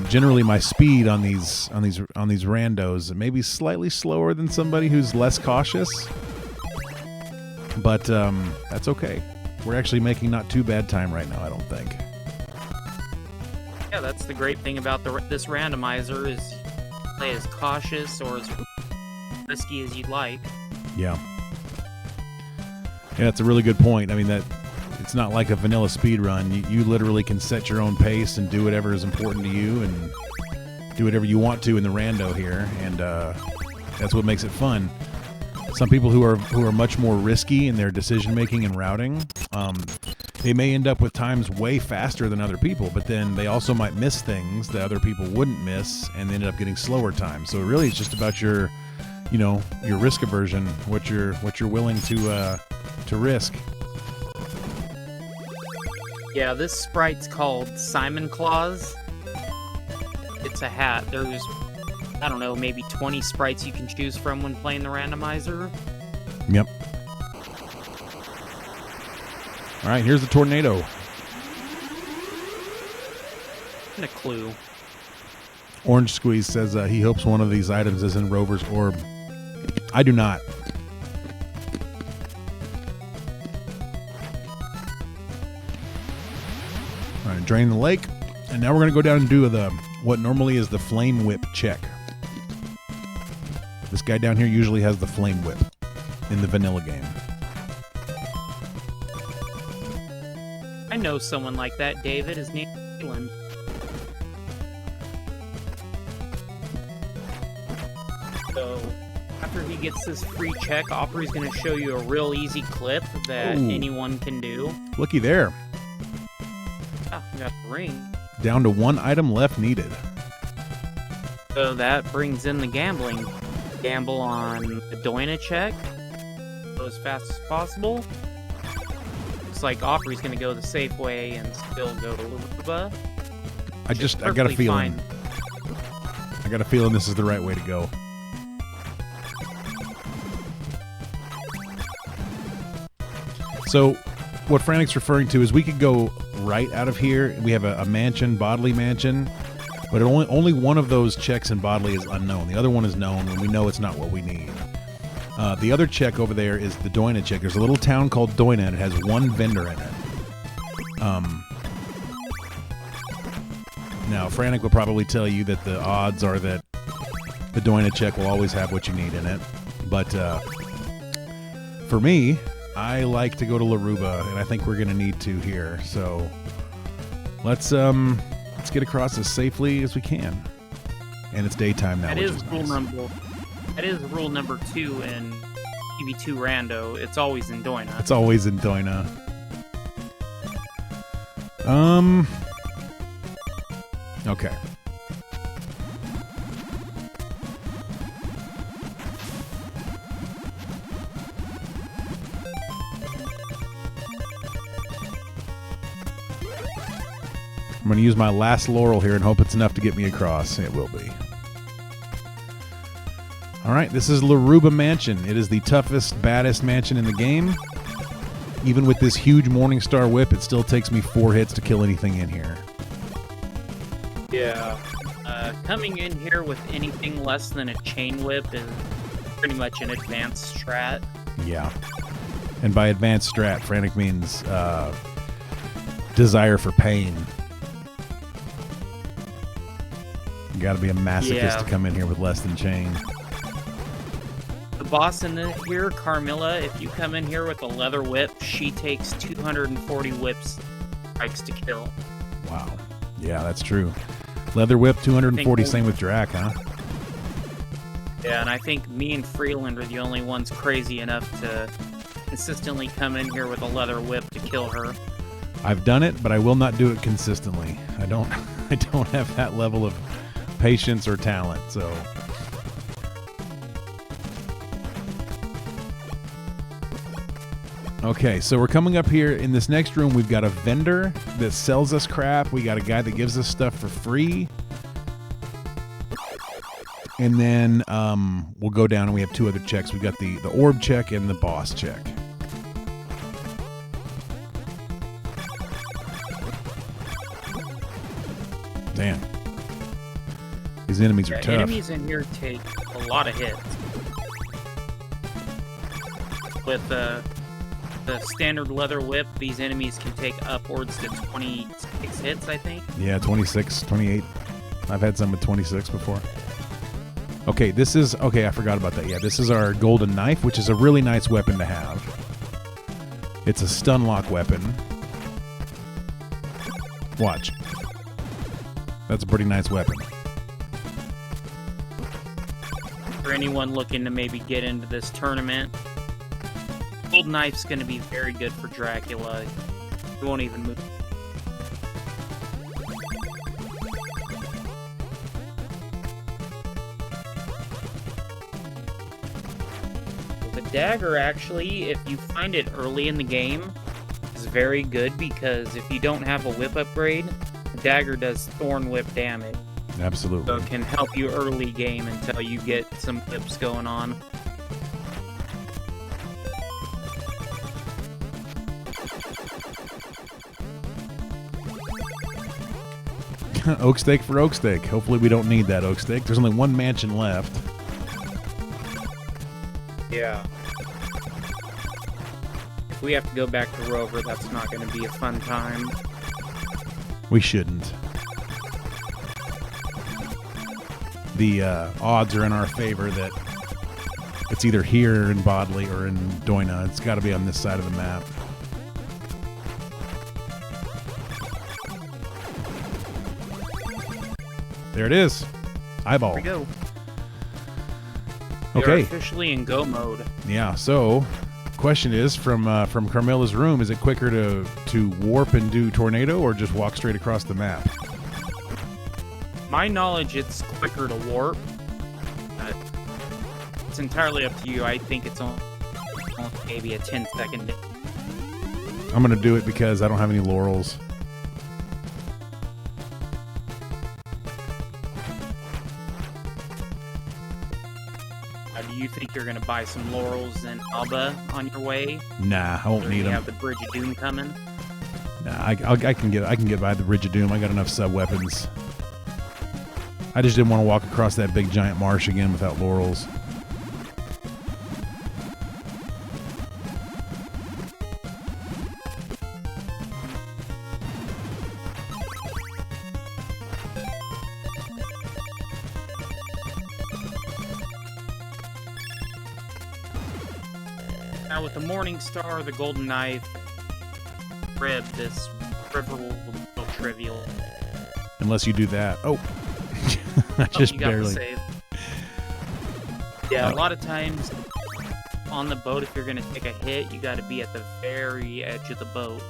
generally my speed on these randos may be slightly slower than somebody who's less cautious. But that's okay. We're actually making not too bad time right now, I don't think. Yeah, that's the great thing about this randomizer, is play as cautious or as risky as you'd like. Yeah. Yeah, that's a really good point. I mean, that it's not like a vanilla speed run. You literally can set your own pace and do whatever is important to you and do whatever you want to in the rando here, and that's what makes it fun. Some people who are much more risky in their decision making and routing, they may end up with times way faster than other people, but then they also might miss things that other people wouldn't miss, and they end up getting slower times. So really, it's just about your risk aversion, what you're willing to risk. Yeah, this sprite's called Simon Claus. It's a hat. There's, I don't know, maybe 20 sprites you can choose from when playing the randomizer. Yep. All right, here's the tornado. And a clue. Orange Squeeze says he hopes one of these items is in Rover's Orb. I do not. All right, drain the lake, and now we're going to go down and do what normally is the Flame Whip check. This guy down here usually has the Flame Whip in the vanilla game. I know someone like that, David. His name's Leland. So, after he gets this free check, Opry's going to show you a real easy clip that anyone can do. Looky there. Ah, we got the ring. Down to one item left needed. So that brings in the gambling. Gamble on the Doina check. Go as fast as possible. Looks like Opry's going to go the safe way and still go to Luba. I got a feeling. I got a feeling this is the right way to go. So, what Frantic's referring to is we could go right out of here. We have a mansion, Bodley Mansion, but only one of those checks in Bodley is unknown. The other one is known, and we know it's not what we need. The other check over there is the Doina check. There's a little town called Doina, and it has one vendor in it. Now, Frantic will probably tell you that the odds are that the Doina check will always have what you need in it. But for me, I like to go to Laruba, and I think we're going to need to here. So let's get across as safely as we can. And it's daytime now. That is rule number 2 in EV2 Rando. It's always in Doina. It's always in Doina. Okay. I'm going to use my last laurel here and hope it's enough to get me across. It will be. All right, this is Laruba Mansion. It is the toughest, baddest mansion in the game. Even with this huge Morningstar whip, it still takes me 4 hits to kill anything in here. Yeah. Coming in here with anything less than a chain whip is pretty much an advanced strat. Yeah. And by advanced strat, Frantic means desire for pain. You gotta be a masochist to come in here with less than chain. The boss in here, Carmilla, if you come in here with a leather whip, she takes 240 whips strikes to kill. Wow. Yeah, that's true. Leather whip, 240, same with Drac, huh? Yeah, and I think me and Freeland are the only ones crazy enough to consistently come in here with a leather whip to kill her. I've done it, but I will not do it consistently. I don't have that level of patience or talent, so. Okay, so we're coming up here in this next room. We've got a vendor that sells us crap. We got a guy that gives us stuff for free. And then we'll go down and we have two other checks. We've got the orb check and the boss check. Damn. These enemies are tough. Enemies in here take a lot of hits. With the standard leather whip, these enemies can take upwards to 26 hits, I think. Yeah, 26, 28. I've had some with 26 before. Okay, I forgot about that. Yeah, this is our golden knife, which is a really nice weapon to have. It's a stun lock weapon. Watch. That's a pretty nice weapon. For anyone looking to maybe get into this tournament, golden knife's going to be very good for Dracula. You won't even move. The dagger, actually, if you find it early in the game, is very good because if you don't have a whip upgrade, the dagger does thorn whip damage. Absolutely. So it can help you early game until you get some whips going on. Oak steak for oak steak. Hopefully we don't need that oak steak. There's only one mansion left. Yeah. If we have to go back to Rover, that's not going to be a fun time. We shouldn't. The odds are in our favor that it's either here in Bodley or in Doina. It's got to be on this side of the map. There it is. Eyeball. Here we go. Okay. We are officially in go mode. Yeah, so question is from Carmela's room, is it quicker to warp and do tornado or just walk straight across the map? My knowledge, it's quicker to warp. It's entirely up to you. I think it's only maybe a 10-second. I'm going to do it because I don't have any laurels. Do you think you're going to buy some laurels and Alba on your way? Nah, I won't need them. You have the Bridge of Doom coming? Nah, I can get by the Bridge of Doom. I got enough sub weapons. I just didn't want to walk across that big giant marsh again without laurels. Now with the Morning Star, the Golden Knife, Rib, this river will be so trivial. Unless you do that. Oh. I just you got barely. the save. Yeah, a lot of times on the boat, if you're going to take a hit, you got to be at the very edge of the boat.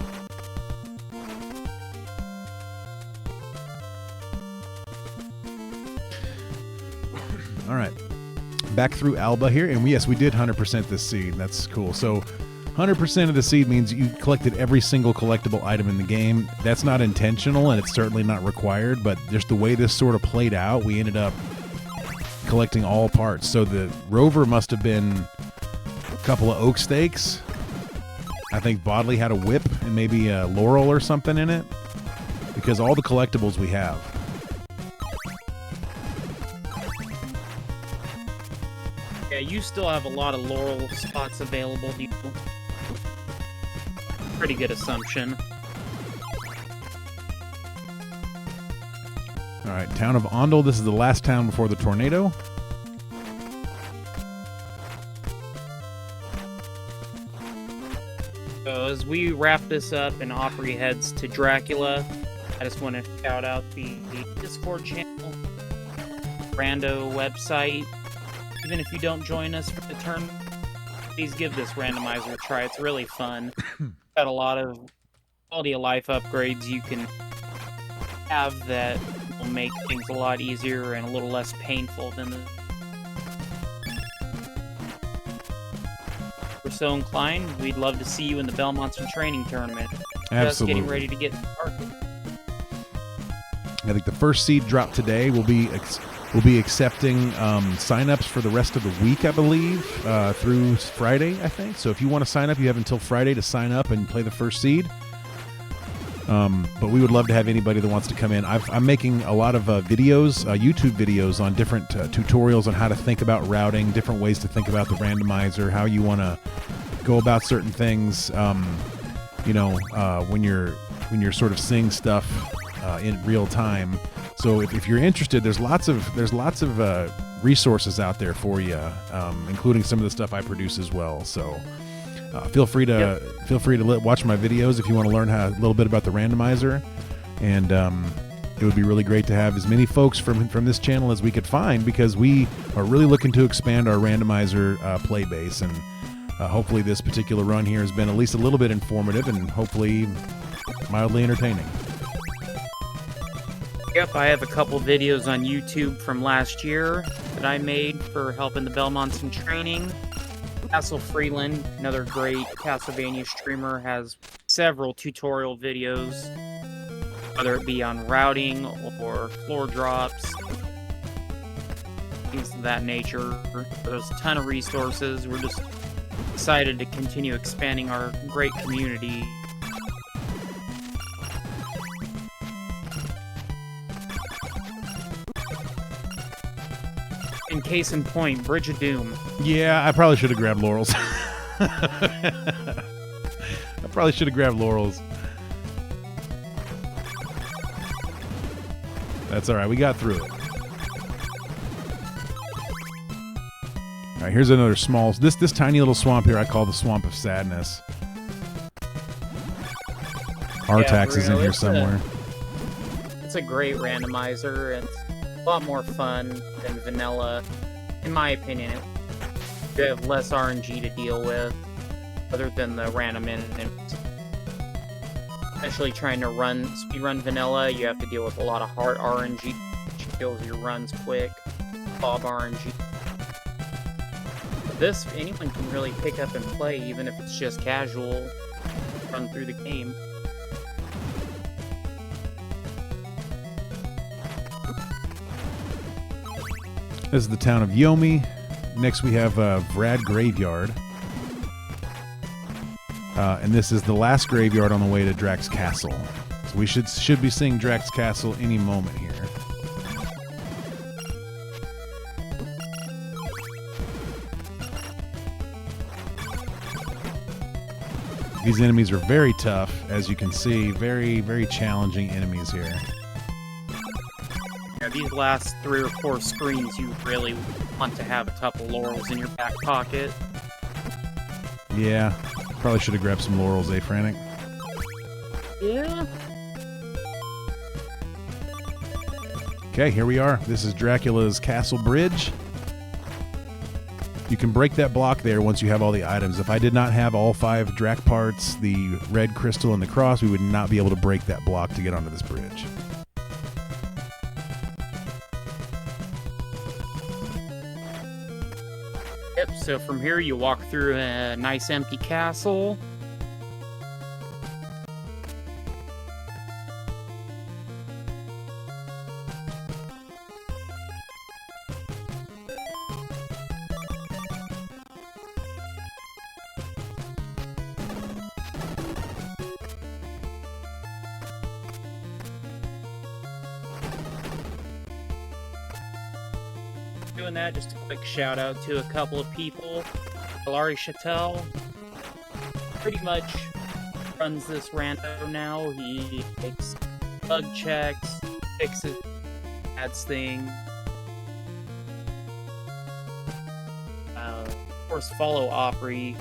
All right. Back through Alba here, and yes, we did 100% this seed. That's cool. So 100% of the seed means you collected every single collectible item in the game. That's not intentional, and it's certainly not required, but just the way this sort of played out, we ended up collecting all parts. So the Rover must have been a couple of oak stakes. I think Bodley had a whip and maybe a laurel or something in it, because all the collectibles we have. Yeah, you still have a lot of laurel spots available to you. Pretty good assumption. All right, town of Ondel. This is the last town before the tornado. So as we wrap this up and Opry heads to Dracula, I just want to shout out the Discord channel, Rando website, even if you don't join us for the tournament, please give this randomizer a try. It's really fun. Got a lot of quality of life upgrades you can have that will make things a lot easier and a little less painful than the... If we're so inclined, we'd love to see you in the Belmonts and Training Tournament. Absolutely. Just getting ready to get started. I think the first seed drop today will be accepting sign-ups for the rest of the week, I believe, through Friday, I think. So if you want to sign up, you have until Friday to sign up and play the first seed. But we would love to have anybody that wants to come in. I'm making a lot of videos, YouTube videos on different tutorials on how to think about routing, different ways to think about the randomizer, how you want to go about certain things. When you're sort of seeing stuff in real time. So if you're interested, there's lots of resources out there for you, including some of the stuff I produce as well. So feel free to watch my videos if you want to learn a little bit about the randomizer, and it would be really great to have as many folks from this channel as we could find, because we are really looking to expand our randomizer play base, and hopefully this particular run here has been at least a little bit informative and hopefully mildly entertaining. Yep, I have a couple videos on YouTube from last year that I made for helping the Belmonts in Training. Castle Freeland, another great Castlevania streamer, has several tutorial videos, whether it be on routing or floor drops, things of that nature. There's a ton of resources. We're just excited to continue expanding our great community. In case in point, Bridge of Doom. Yeah, I probably should have grabbed laurels. That's all right. We got through it. All right, here's another small... This tiny little swamp here I call the Swamp of Sadness. Artax is in here somewhere. It's a great randomizer, and it's a lot more fun than vanilla. In my opinion, you have less RNG to deal with, other than the random enemies. Especially trying to speedrun vanilla, you have to deal with a lot of hard RNG, which kills your runs quick. Bob RNG. This, anyone can really pick up and play, even if it's just casual, run through the game. This is the town of Yomi. Next we have Vrad Graveyard. And this is the last graveyard on the way to Drax Castle. So we should be seeing Drax Castle any moment here. These enemies are very tough, as you can see. Very, very challenging enemies here. Yeah, these last 3 or 4 screens, you really want to have a couple laurels in your back pocket. Yeah, probably should have grabbed some laurels, eh, Frantic? Yeah. Okay, here we are. This is Dracula's Castle Bridge. You can break that block there once you have all the items. If I did not have all 5 Drac parts, the red crystal, and the cross, we would not be able to break that block to get onto this bridge. Yep, so from here you walk through a nice empty castle. Doing that, just a quick shout out to a couple of people. Hilary Chattel pretty much runs this rando now. He takes bug checks, fixes ads thing. Of course, follow Opry,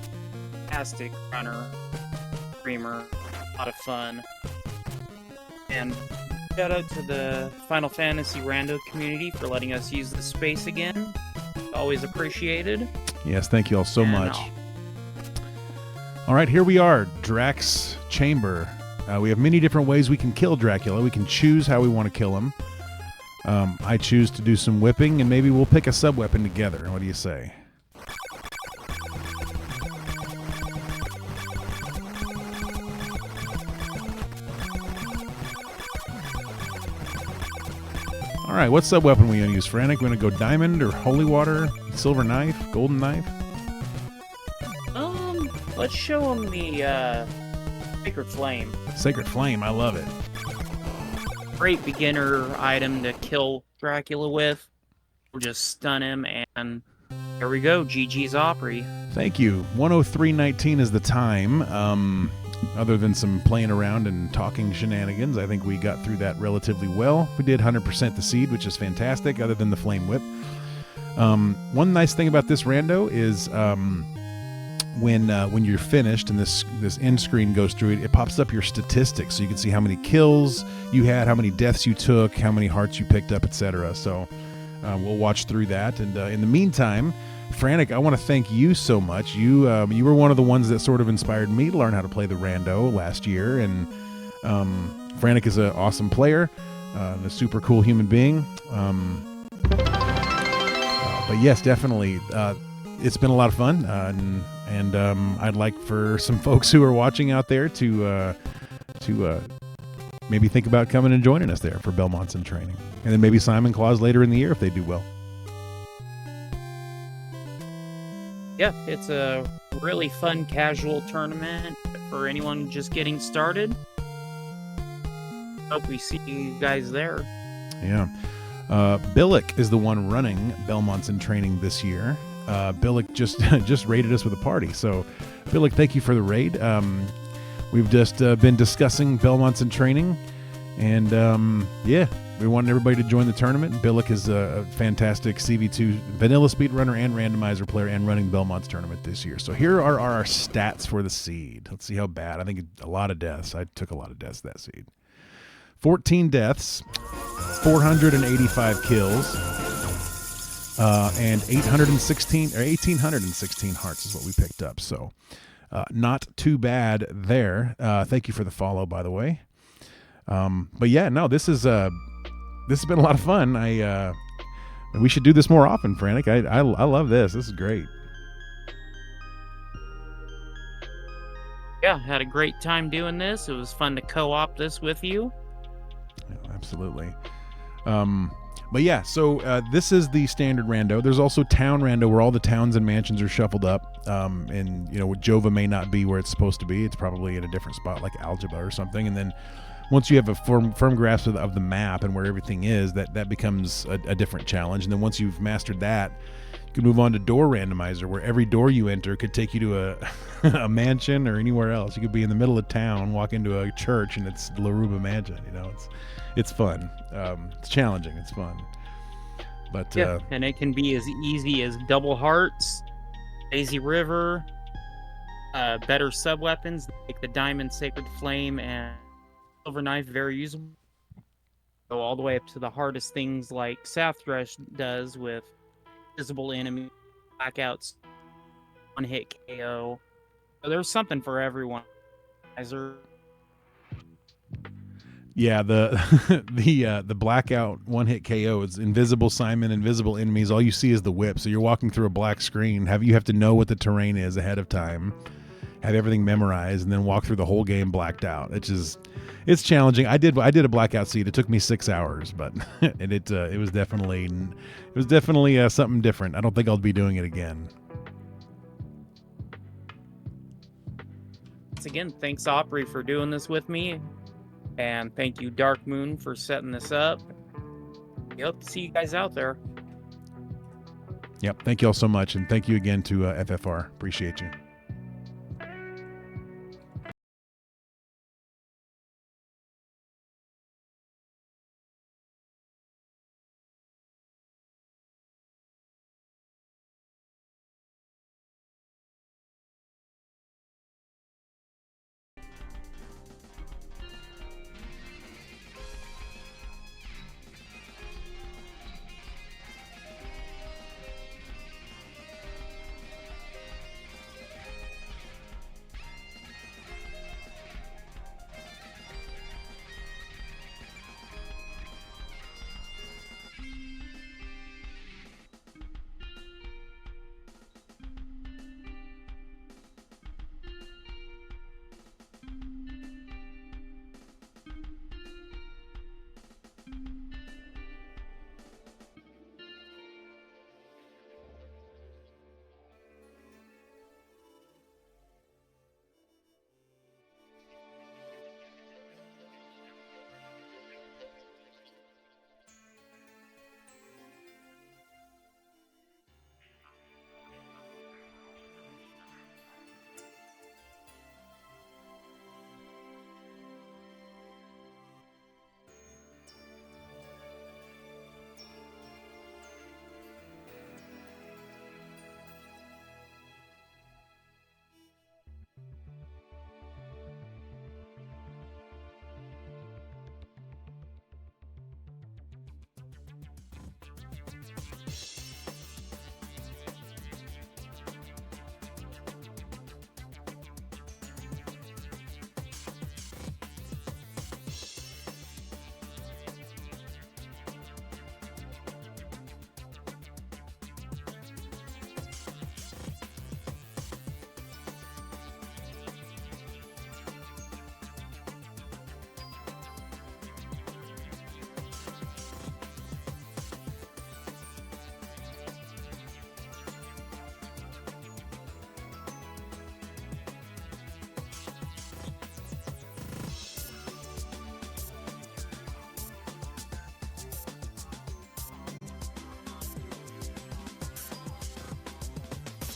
fantastic runner, streamer, a lot of fun. And shout out to the Final Fantasy Rando community for letting us use the space again. always appreciated. Yes, thank you all so And much. All right, here we are, Drax Chamber. We have many different ways we can kill Dracula. We can choose how we want to kill him. I choose to do some whipping, and maybe we'll pick a sub-weapon together. What do you say? All right, what sub-weapon are we going to use, Frantic? We're going to go diamond or holy water, silver knife, golden knife? Let's show him the Sacred Flame. Sacred Flame, I love it. Great beginner item to kill Dracula with. We'll just stun him, and there we go. GG's Opry. Thank you. 103:19 is the time. Other than some playing around and talking shenanigans, I think we got through that relatively well. We did 100% the seed, which is fantastic, other than the flame whip. One nice thing about this rando is when you're finished and this end screen goes through it, it pops up your statistics, so you can see how many kills you had, how many deaths you took, how many hearts you picked up, etc. So we'll watch through that. And in the meantime, Frantic, I want to thank you so much. You were one of the ones that sort of inspired me to learn how to play the rando last year, and Frantic is an awesome player, a super cool human being. But yes, definitely, it's been a lot of fun, and I'd like for some folks who are watching out there to maybe think about coming and joining us there for Belmonts and training, and then maybe Simon Claus later in the year if they do well. Yeah, it's a really fun casual tournament for anyone just getting started. Hope we see you guys there. Yeah. Billick is the one running Belmonts in training this year. Billick just raided us with a party. So, Billick, thank you for the raid. We've just been discussing Belmonts in training, and yeah, we want everybody to join the tournament. Billick is a fantastic CV2 vanilla speedrunner and randomizer player, and running the Belmonts tournament this year. So here are our stats for the seed. Let's see how bad. I think a lot of deaths. I took a lot of deaths that seed. 14 deaths, 485 kills, and 1,816 hearts is what we picked up. So not too bad there. Thank you for the follow, by the way. But yeah, no, this has been a lot of fun. We should do this more often, Frantic. I love this. This is great. Yeah, had a great time doing this. It was fun to co-op this with you. Yeah, absolutely. But yeah, so this is the standard rando. There's also town rando where all the towns and mansions are shuffled up. And you know, Jova may not be where it's supposed to be. It's probably in a different spot like Algebra or something. And then once you have a firm grasp of the map and where everything is, that becomes a different challenge. And then once you've mastered that, you can move on to door randomizer, where every door you enter could take you to a mansion or anywhere else. You could be in the middle of town, walk into a church, and it's Laruba Mansion. You know, it's fun. It's challenging. It's fun. But yeah, and it can be as easy as double hearts, Daisy River, better sub weapons like the Diamond Sacred Flame and Silver Knife, very usable. Go all the way up to the hardest things like Sathresh does with visible enemy, blackouts, one-hit KO. So there's something for everyone. Yeah, the blackout one-hit KO is invisible Simon, invisible enemies. All you see is the whip. So you're walking through a black screen. You have to know what the terrain is ahead of time, have everything memorized, and then walk through the whole game blacked out. It's challenging. I did a blackout seed. It took me 6 hours, but it was definitely something different. I don't think I'll be doing it again. Once again, thanks Opry for doing this with me, and thank you Dark Moon for setting this up. We hope to see you guys out there. Yep. Thank you all so much, and thank you again to FFR. Appreciate you.